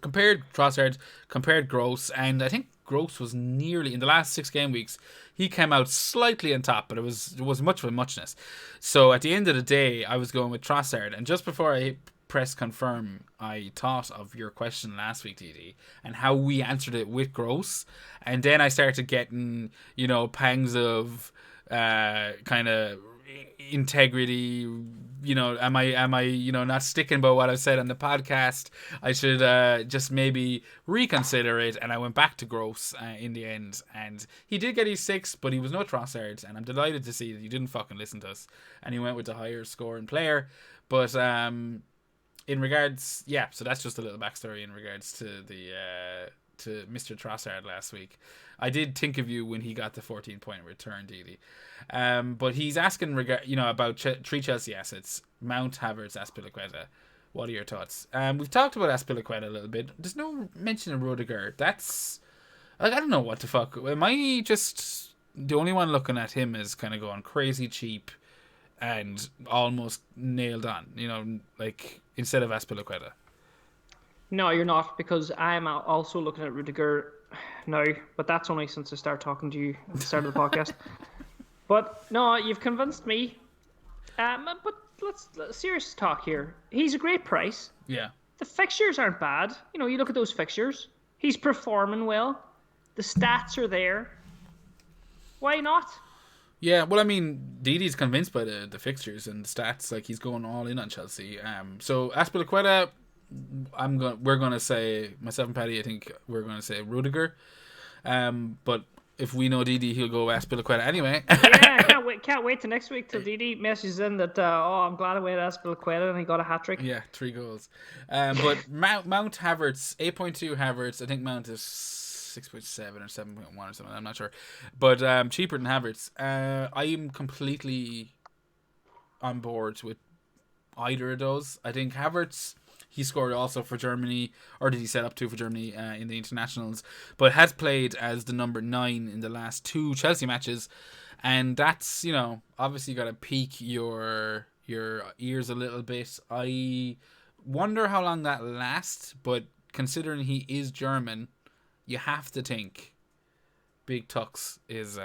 Compared Trossard, compared Gross, and I think Gross was nearly, in the last 6 game weeks, he came out slightly on top, but it was much of a muchness. So at the end of the day, I was going with Trossard, and just before I press confirm, I thought of your question last week, DD, and how we answered it with Gross, and then I started getting, pangs of kind of integrity. Am I not sticking by what I've said on the podcast? I should just maybe reconsider it. And I went back to Gross in the end, and he did get his 6, but he was no Trossard, and I'm delighted to see that you didn't fucking listen to us and he went with the higher scoring player. But in regards, so that's just a little backstory in regards to the to Mr. Trossard last week. I did think of you when he got the 14-point return, Didi. But he's asking about 3 Chelsea assets: Mount, Havertz, Azpilicueta. What are your thoughts? We've talked about Azpilicueta a little bit. There's no mention of Rudiger. That's, I don't know what the fuck. Am I just the only one looking at him as kind of going crazy cheap and almost nailed on? Like instead of Azpilicueta. No, you're not, because I'm also looking at Rudiger now, but that's only since I started talking to you at the start of the podcast. But no, you've convinced me. But let's serious talk here. He's a great price. Yeah. The fixtures aren't bad. You look at those fixtures. He's performing well. The stats are there. Why not? Yeah, well, I mean, Didi's convinced by the fixtures and the stats. Like, he's going all in on Chelsea. So Azpilicueta, we're gonna say, myself and Paddy, I think we're gonna say Rudiger. But if we know Didi, he'll go Azpilicueta anyway. Yeah, can't wait till next week till Didi messages in that I'm glad I went Azpilicueta and he got a hat trick. Yeah, 3 goals. But Mount Havertz, 8.2 Havertz. I think Mount is 6.7 or 7.1 or something. I'm not sure, but cheaper than Havertz. I am completely on board with either of those. I think Havertz, he scored also for Germany, or did he set up two for Germany in the internationals, but has played as the number 9 in the last 2 Chelsea matches, and that's, you know, obviously got to pique your ears a little bit. I wonder how long that lasts, but considering he is German, you have to think Big Tux is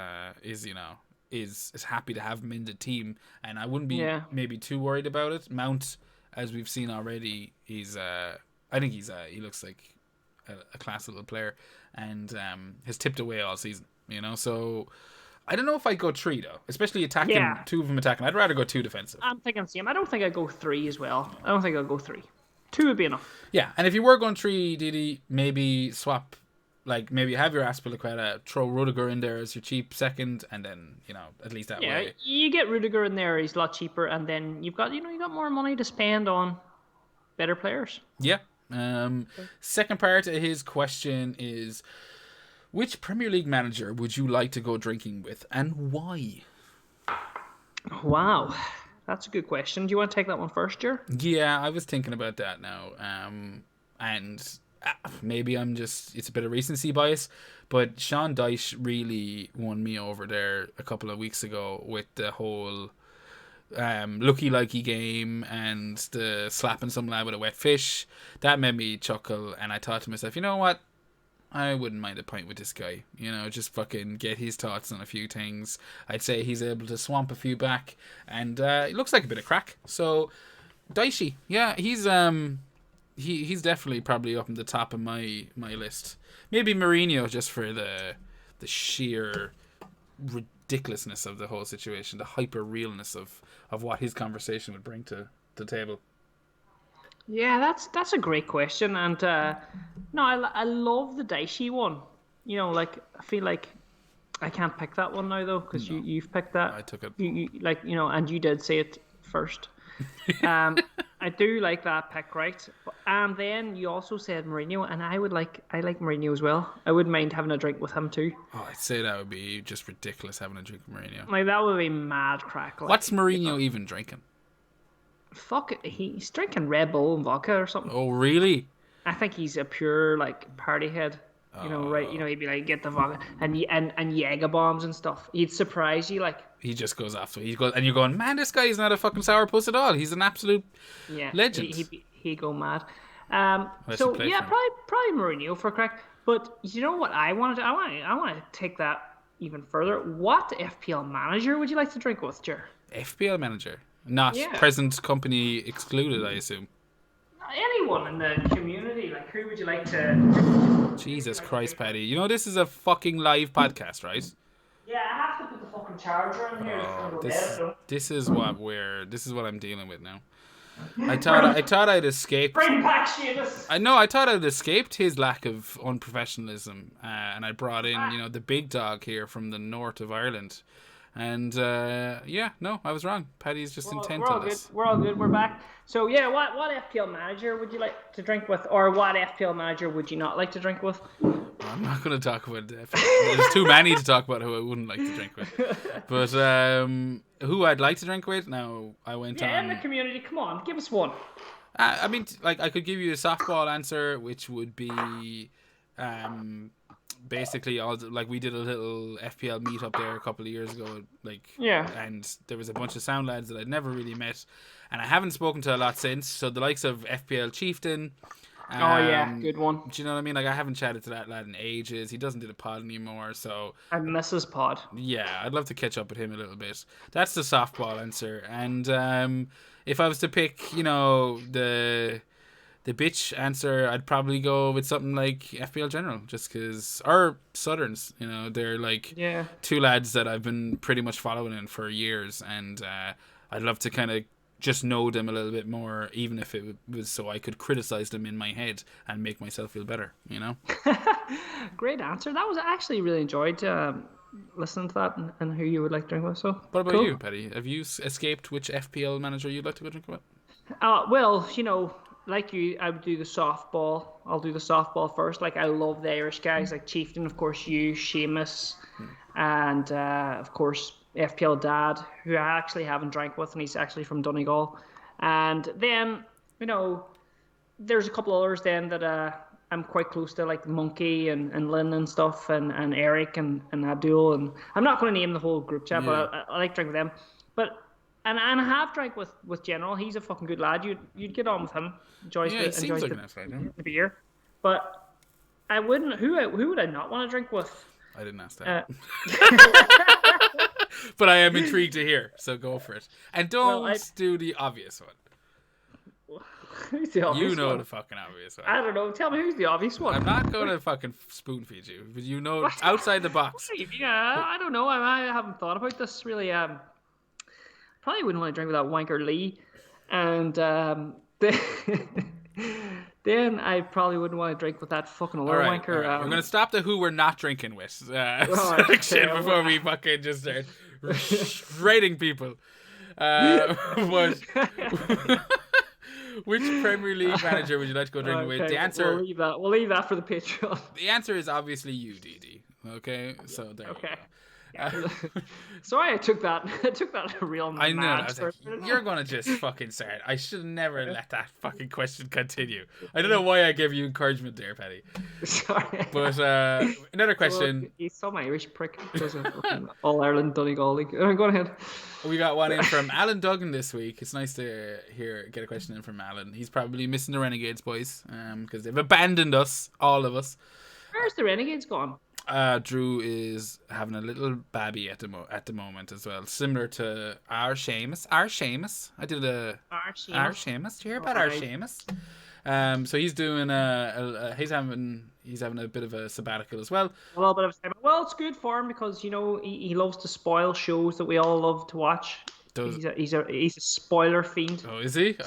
you know, is happy to have him in the team, and I wouldn't be maybe too worried about it. Mount, as we've seen already, he's I think he looks like a class little player, and has tipped away all season, you know. So I don't know if I'd go 3 though, especially attacking, 2 of them attacking. I'd rather go 2 defensive. I'm thinking same. I don't think I'd go 3 as well. I don't think I'd go 3. 2 would be enough. Yeah, and if you were going 3, Didi, maybe swap. Like, maybe have your Aspilicueta, throw Rudiger in there as your cheap second, and then, you know, at least that way. Yeah, you get Rudiger in there, he's a lot cheaper, and then you've got more money to spend on better players. Yeah. Second part of his question is, which Premier League manager would you like to go drinking with, and why? Wow, that's a good question. Do you want to take that one first, Jer? Yeah, I was thinking about that now. And maybe it's a bit of recency bias, but Sean Dyche really won me over there a couple of weeks ago with the whole looky-likey game and the slapping some lad with a wet fish. That made me chuckle, and I thought to myself, you know what? I wouldn't mind a pint with this guy. You know, just fucking get his thoughts on a few things. I'd say he's able to swamp a few back, and it looks like a bit of crack. So, Dicey, yeah, he's definitely probably up in the top of my list. Maybe Mourinho, just for the sheer ridiculousness of the whole situation, the hyper realness of what his conversation would bring to the table. Yeah, that's a great question, and I love the Dicey one. You know, like, I feel like I can't pick that one now though, because you've picked that. I took it. And you did say it first. I do like that pick, right? And then you also said Mourinho, and I like Mourinho as well. I wouldn't mind having a drink with him too. Oh, I'd say that would be just ridiculous, having a drink with Mourinho. Like, that would be mad crack. Like, what's Mourinho even drinking? Fuck it, he's drinking Red Bull and vodka or something. Oh, really? I think he's a pure like party head. You know, right? You know, he'd be like, get the vodka and Jaeger bombs and stuff. He'd surprise you, like. He just goes after it. And you're going, man, this guy is not a fucking sourpuss at all. He's an absolute legend. He'd go mad. So yeah, probably Mourinho for a crack. But you know what I want to take that even further. What FPL manager would you like to drink with, Jer? FPL manager, not present company excluded, I assume. Anyone in the community, like, who would you like to? Jesus Christ, Paddy! You know this is a fucking live podcast, right? Yeah, I have to put the fucking charger in here. This is what I'm dealing with now. I thought I'd escaped. Bring back Seamus. I thought I'd escaped his lack of unprofessionalism, and I brought in, the big dog here from the north of Ireland. And I was wrong. Paddy's just intent on this. We're all good. We're back. So yeah, what FPL manager would you like to drink with, or what FPL manager would you not like to drink with? I'm not going to talk about FPL. There's too many to talk about who I wouldn't like to drink with. But who I'd like to drink with? Now I went on. Yeah, in the community. Come on, give us one. I mean, like, I could give you a softball answer, which would be basically we did a little FPL meet up there a couple of years ago, and there was a bunch of sound lads that I'd never really met, and I haven't spoken to a lot since. So the likes of FPL Chieftain. Good one. Do you know what I mean? Like, I haven't chatted to that lad in ages. He doesn't do the pod anymore, so I miss his pod. Yeah, I'd love to catch up with him a little bit. That's the softball answer. And if I was to pick, the bitch answer, I'd probably go with something like FPL General, just because, or Southerns, they're like two lads that I've been pretty much following in for years, and I'd love to kind of just know them a little bit more, even if it was so I could criticize them in my head and make myself feel better, Great answer. That was actually really enjoyed listening to that and who you would like to drink with. So, what about you, Paddy? Have you escaped which FPL manager you'd like to go drink with? Well, like you, I would do the softball. I'll do the softball first. Like, I love the Irish guys, like Chieftain, of course, you, Seamus, and of course FPL Dad, who I actually haven't drank with, and he's actually from Donegal. And then, there's a couple others then that I'm quite close to, like Monkey and Lynn and stuff, and Eric and Abdul. And I'm not going to name the whole group chat, Yeah. but I like drinking with them. But and I have drank with General. He's a fucking good lad. You'd get on with him. Yeah, he seems like a nice guy, no? the beer. But I wouldn't. Who would I not want to drink with? I didn't ask that. But I am intrigued to hear, so go for it. And don't do the obvious one. Who's the obvious one? You know the fucking obvious one. I don't know. Tell me who's the obvious one. I'm not going to fucking spoon feed you, but you know outside the box. Yeah, I don't know. I haven't thought about this really. Probably wouldn't want to drink with that wanker Lee. And then I probably wouldn't want to drink with that fucking other wanker. All right. We're going to stop the who we're not drinking with section before we fucking just start rating people. But which Premier League manager would you like to go drinking with? The answer... We'll leave that for the Patreon. The answer is obviously you, DD. Okay? So there you go. Sorry, I took that real mad. I know. I was like, you're gonna just fucking start. I should never let that fucking question continue. I don't know why I gave you encouragement there, Paddy. Sorry. But another question. Well, he's some Irish prick. All Ireland Donegal League. Go ahead. We got one in from Alan Duggan this week. It's nice to get a question in from Alan. He's probably missing the Renegades, boys, because they've abandoned us, all of us. Where's the Renegades gone? Drew is having a little babby at the moment as well, similar to our Seamus. I did our Seamus. Did you hear about our Seamus? So he's doing he's having a bit of a sabbatical as well. A little bit of a well, it's good for him because he loves to spoil shows that we all love to watch. He's a spoiler fiend. Oh, is he?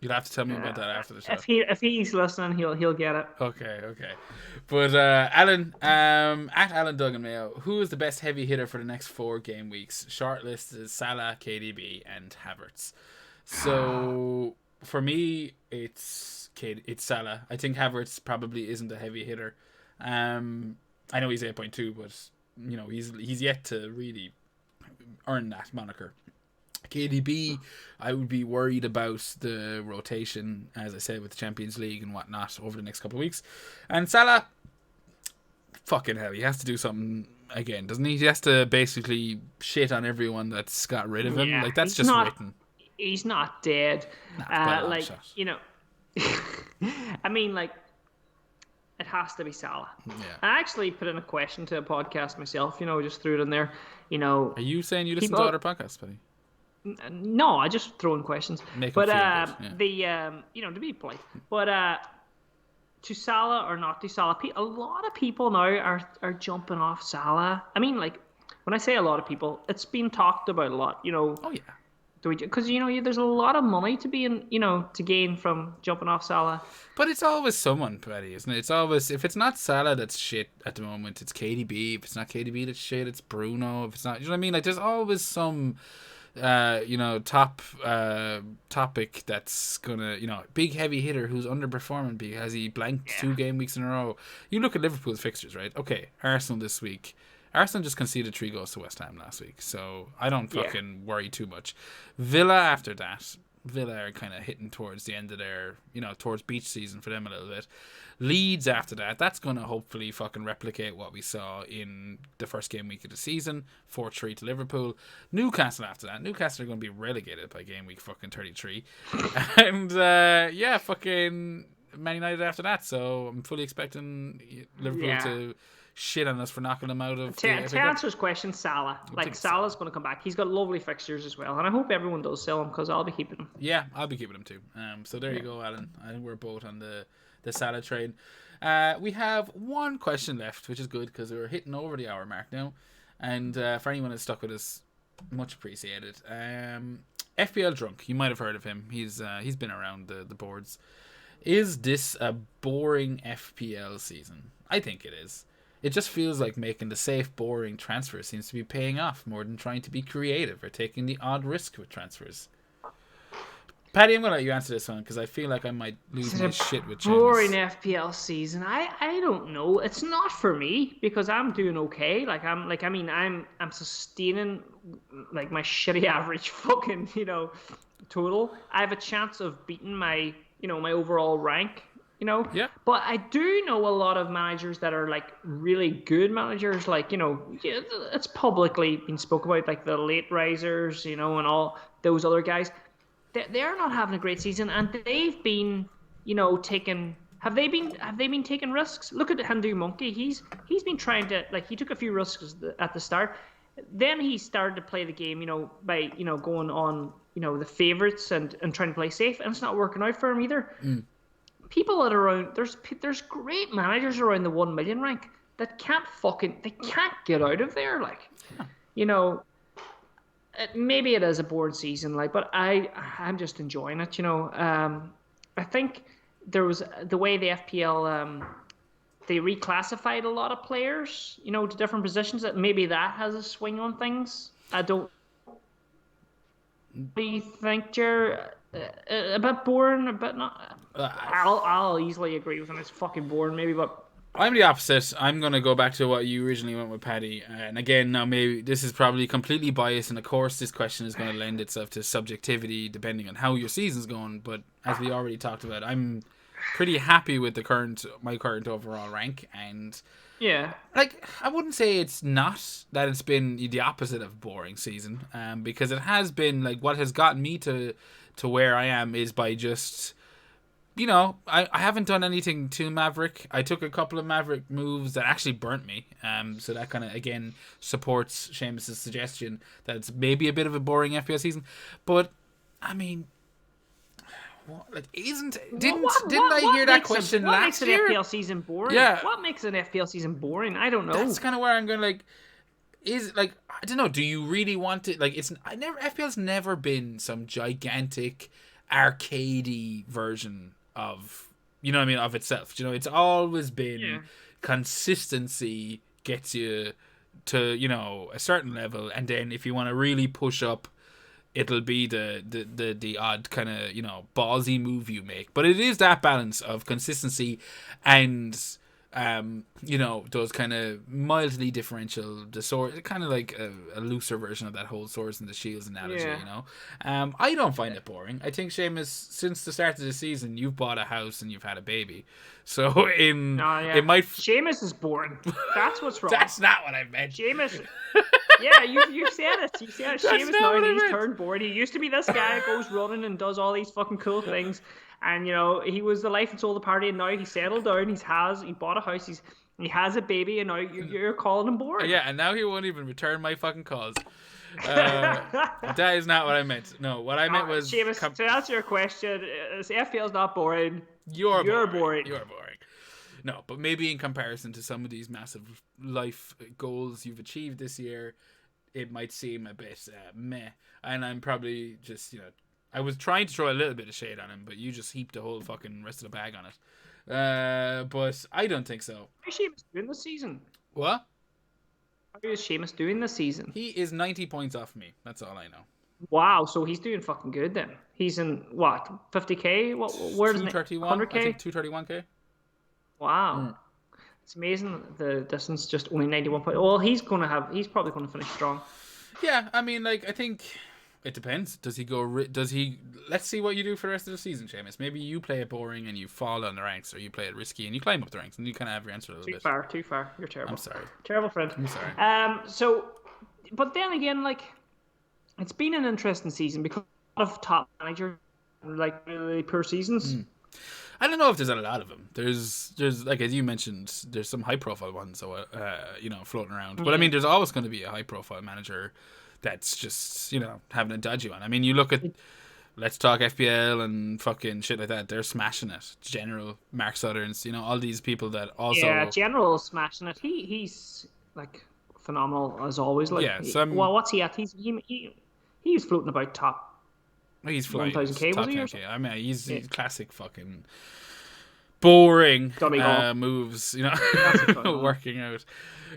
You'll have to tell me about that after the show. If he's listening, he'll get it. Okay. But Alan, at Alan Duggan Mayo, who is the best heavy hitter for the next 4 game weeks? Short list is Salah, KDB, and Havertz. So for me, it's Salah. I think Havertz probably isn't a heavy hitter. I know he's 8.2, but he's yet to really earn that moniker. KDB, I would be worried about the rotation, as I said, with the Champions League and whatnot over the next couple of weeks. And Salah, fucking hell, he has to do something again, doesn't he? He has to basically shit on everyone that's got rid of him. Like, that's just written. He's not dead. I mean, like, it has to be Salah. Yeah. I actually put in a question to a podcast myself, just threw it in there. Are you saying you listen to other podcasts, buddy? No, I just throw in questions. Make them feel good. Yeah. To be polite. But to Salah or not to Salah, a lot of people now are jumping off Salah. I mean, like, when I say a lot of people, it's been talked about a lot. Oh yeah. Because there's a lot of money to be in, to gain from jumping off Salah. But it's always someone, Paddy, isn't it? It's always, if it's not Salah that's shit at the moment, it's KDB. If it's not KDB that's shit, it's Bruno. If it's not, you know what I mean? Like, there's always some topic that's gonna, big heavy hitter who's underperforming because he blanked 2 game weeks in a row. You look at Liverpool's fixtures, right? Okay, Arsenal this week. Arsenal just conceded 3 goals to West Ham last week, so I don't fucking worry too much. Villa after that. Villa are kind of hitting towards the end of their, towards beach season for them a little bit. Leeds after that, that's going to hopefully fucking replicate what we saw in the first game week of the season, 4-3 to Liverpool. Newcastle after that, Newcastle are going to be relegated by game week fucking 33. And fucking Man United after that, so I'm fully expecting Liverpool to shit on us for knocking them out of. To answer his question, Salah. Like, Salah's going to come back. He's got lovely fixtures as well, and I hope everyone does sell him because I'll be keeping him. Yeah, I'll be keeping him too. So there you go, Alan. I think we're both on the Salah train. We have one question left, which is good because we're hitting over the hour mark now, and for anyone that's stuck with us, much appreciated. FPL Drunk, you might have heard of him. He's been around the boards. Is this a boring FPL season? I think it is. It just feels like making the safe, boring transfer seems to be paying off more than trying to be creative or taking the odd risk with transfers. Paddy, I'm going to let you answer this one because I feel like I might lose my shit with James. Boring FPL season. I don't know. It's not for me because I'm doing okay. I'm sustaining like my shitty average fucking, total, I have a chance of beating my, my overall rank. Yeah. But I do know a lot of managers that are like really good managers, like yeah, it's publicly been spoke about, like the late risers, and all those other guys. They're not having a great season, and they've been, taking. Have they been taking risks? Look at Hindu Monkey. He's been trying to, like, he took a few risks at the start. Then he started to play the game, by going on the favorites and trying to play safe, and it's not working out for him either. People that are around, there's great managers around the 1 million rank that can't get out of there, like, maybe it is a boring season, like, but I'm just enjoying it. I think there was the way the FPL they reclassified a lot of players, to different positions. That maybe that has a swing on things. I don't. Do you think, Jer? A bit boring, a bit not. I'll easily agree with him. It's fucking boring, maybe, but. I'm the opposite. I'm going to go back to what you originally went with, Paddy. And again, now maybe this is probably completely biased, and of course this question is going to lend itself to subjectivity depending on how your season's going. But as we already talked about, I'm pretty happy with my current overall rank. And yeah, like, I wouldn't say it's not that it's been the opposite of boring season, because it has been, like, what has gotten me to where I am is by just... I haven't done anything too Maverick. I took a couple of Maverick moves that actually burnt me. So that kind of, again, supports Seamus's suggestion that it's maybe a bit of a boring FPL season. But, I mean, didn't I hear that question last year? What makes an FPL season boring? Yeah. What makes an FPL season boring? I don't know. That's kind of where I'm going, like, I don't know, do you really want it? Like, FPL's never been some gigantic arcadey version of, of itself. It's always been consistency gets you to, a certain level, and then if you want to really push up, it'll be the odd kind of, ballsy move you make. But it is that balance of consistency and those kind of mildly differential, the sword, kind of like a looser version of that whole swords and the shields analogy. I don't find it boring. I think, Seamus, since the start of the season, you've bought a house and you've had a baby, so it might. Seamus is boring. That's what's wrong. That's not what I meant. Seamus. Yeah, you said it. You said it. Seamus now, he's turned bored. He used to be this guy that goes running and does all these fucking cool things. And, he was the life and soul of the party, and now he's settled down, he bought a house, he has a baby, and now you're calling him bored. Yeah, and now he won't even return my fucking calls. That is not what I meant. No, what I meant was... Seamus, to answer your question, FPL's not boring. You're boring. You're boring. No, but maybe in comparison to some of these massive life goals you've achieved this year, it might seem a bit meh. And I'm probably just, I was trying to throw a little bit of shade on him, but you just heaped the whole fucking rest of the bag on it. But I don't think so. How is Seamus doing this season? What? How is Seamus doing this season? He is 90 points off me. That's all I know. Wow, so he's doing fucking good then. He's in, what, 50k? Where does it? 231? 100k? I think 231k. Wow. It's amazing the distance, just only 91 points. Well, he's probably going to finish strong. Yeah, I mean, like, I think it depends. Does he let's see what you do for the rest of the season, Seamus. Maybe you play it boring and you fall on the ranks, or you play it risky and you climb up the ranks, and you kind of have your answer a little bit. Too far. You're terrible. I'm sorry. Terrible friend. I'm sorry. But then again, like, it's been an interesting season because a lot of top managers, like, really poor seasons. I don't know if there's a lot of them. There's like, as you mentioned, there's some high profile ones, floating around. But I mean, there's always going to be a high profile manager that's just, having a dodgy one. I mean, you look at, let's talk FPL and fucking shit like that. They're smashing it. General, Mark Sutherns, all these people that also... Yeah, General's smashing it. He's, like, phenomenal as always. Like, yeah, what's he at? He was floating about top. He's flying 1,000k, top was he? 10K. I mean, he's classic fucking boring moves, working out.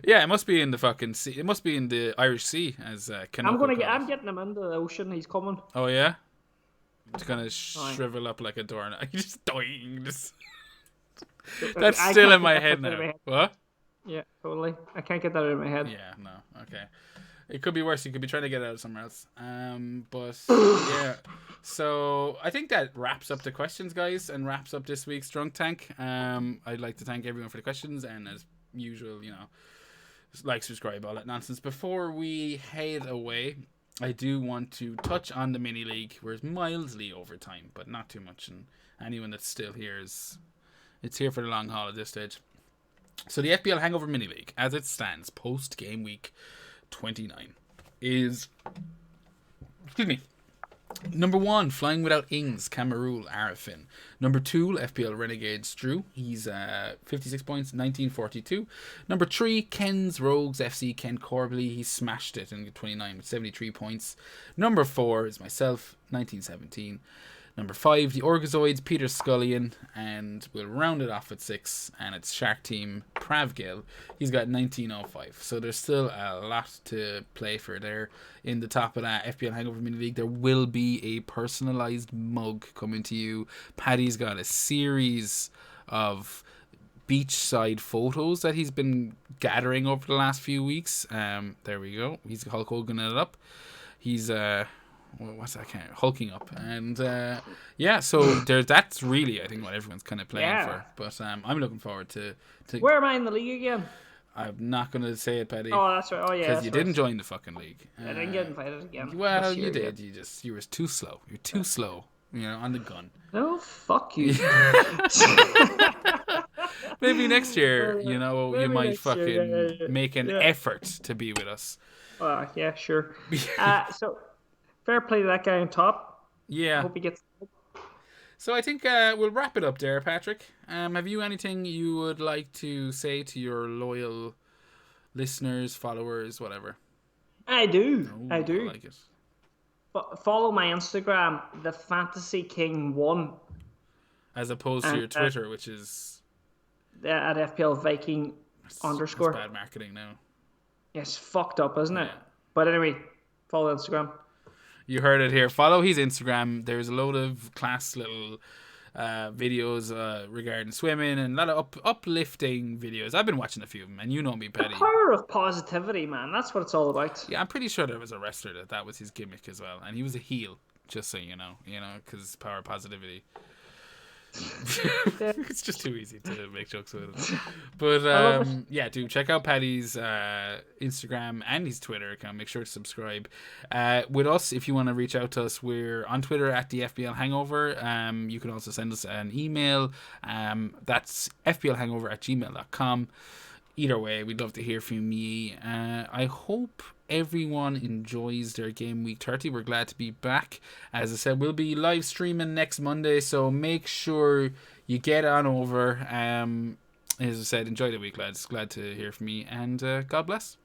Yeah, it must be in the fucking sea. It must be in the Irish Sea, as I'm getting him into the ocean. He's coming. Oh yeah, it's gonna shrivel up like a doorknob. Just dying. That's still in my head now. What? Yeah, totally. I can't get that out of my head. Yeah, no. Okay. It could be worse. You could be trying to get out somewhere else. But yeah. So I think that wraps up the questions, guys, and wraps up this week's Drunk Tank. I'd like to thank everyone for the questions, and as usual, you know, like, subscribe, all that nonsense. Before we head away, I do want to touch on the mini league. We're mildly over time, but not too much. And anyone that's still here it's here for the long haul at this stage. So the FPL Hangover mini league, as it stands, post game week 29, is, excuse me, number 1, Flying Without Ings, Camarul Arafin. Number 2, FPL Renegades Drew. He's 56 points, 1942. Number 3, Ken's Rogues FC, Ken Corbley. He smashed it in 29 with 73 points. Number 4 is myself, 1917. Number 5, the Orgazoids, Peter Scullion, and we'll round it off at 6, and it's Shark Team Pravgil. He's got 1905. So there's still a lot to play for there. In the top of that FPL Hangover Mini League, there will be a personalised mug coming to you. Paddy's got a series of beachside photos that he's been gathering over the last few weeks. There we go. He's Hulk Hogan it up. He's what's that kind of hulking up, and yeah, so that's really, I think, what everyone's kind of playing for. But I'm looking forward to where am I in the league again? I'm not going to say it, Paddy. Oh, that's right. Oh, yeah, because you didn't join the fucking league. I didn't get invited again. Well, you did. You were too slow. You're too slow. You know, on the gun. No, fuck you. Maybe next year, you know, you might fucking make an effort to be with us. Yeah, sure. So fair play to that guy on top. Yeah. I hope he gets. So I think we'll wrap it up there, Patrick. Have you anything you would like to say to your loyal listeners, followers, whatever? I do. Oh, I do. I like it. But follow my Instagram, the Fantasy King 1. As opposed to your Twitter, which is at FPL Viking _. That's bad marketing now. It's fucked up, isn't it? But anyway, follow Instagram. You heard it here. Follow his Instagram. There's a load of class little videos regarding swimming and a lot of uplifting videos. I've been watching a few of them, and you know me, Paddy. The power of positivity, man. That's what it's all about. Yeah, I'm pretty sure there was a wrestler that was his gimmick as well, and he was a heel. Just so you know, because power of positivity. It's just too easy to make jokes with it. But yeah, do check out Paddy's Instagram and his Twitter account. Make sure to subscribe. With us, if you want to reach out to us, we're on Twitter at the FPL Hangover. You can also send us an email. That's fplhangover@gmail.com. Either way, we'd love to hear from you. I hope everyone enjoys their game week 30. We're glad to be back. As I said, we'll be live streaming next Monday, so make sure you get on over. As I said, enjoy the week, lads. Glad to hear from you, and God bless.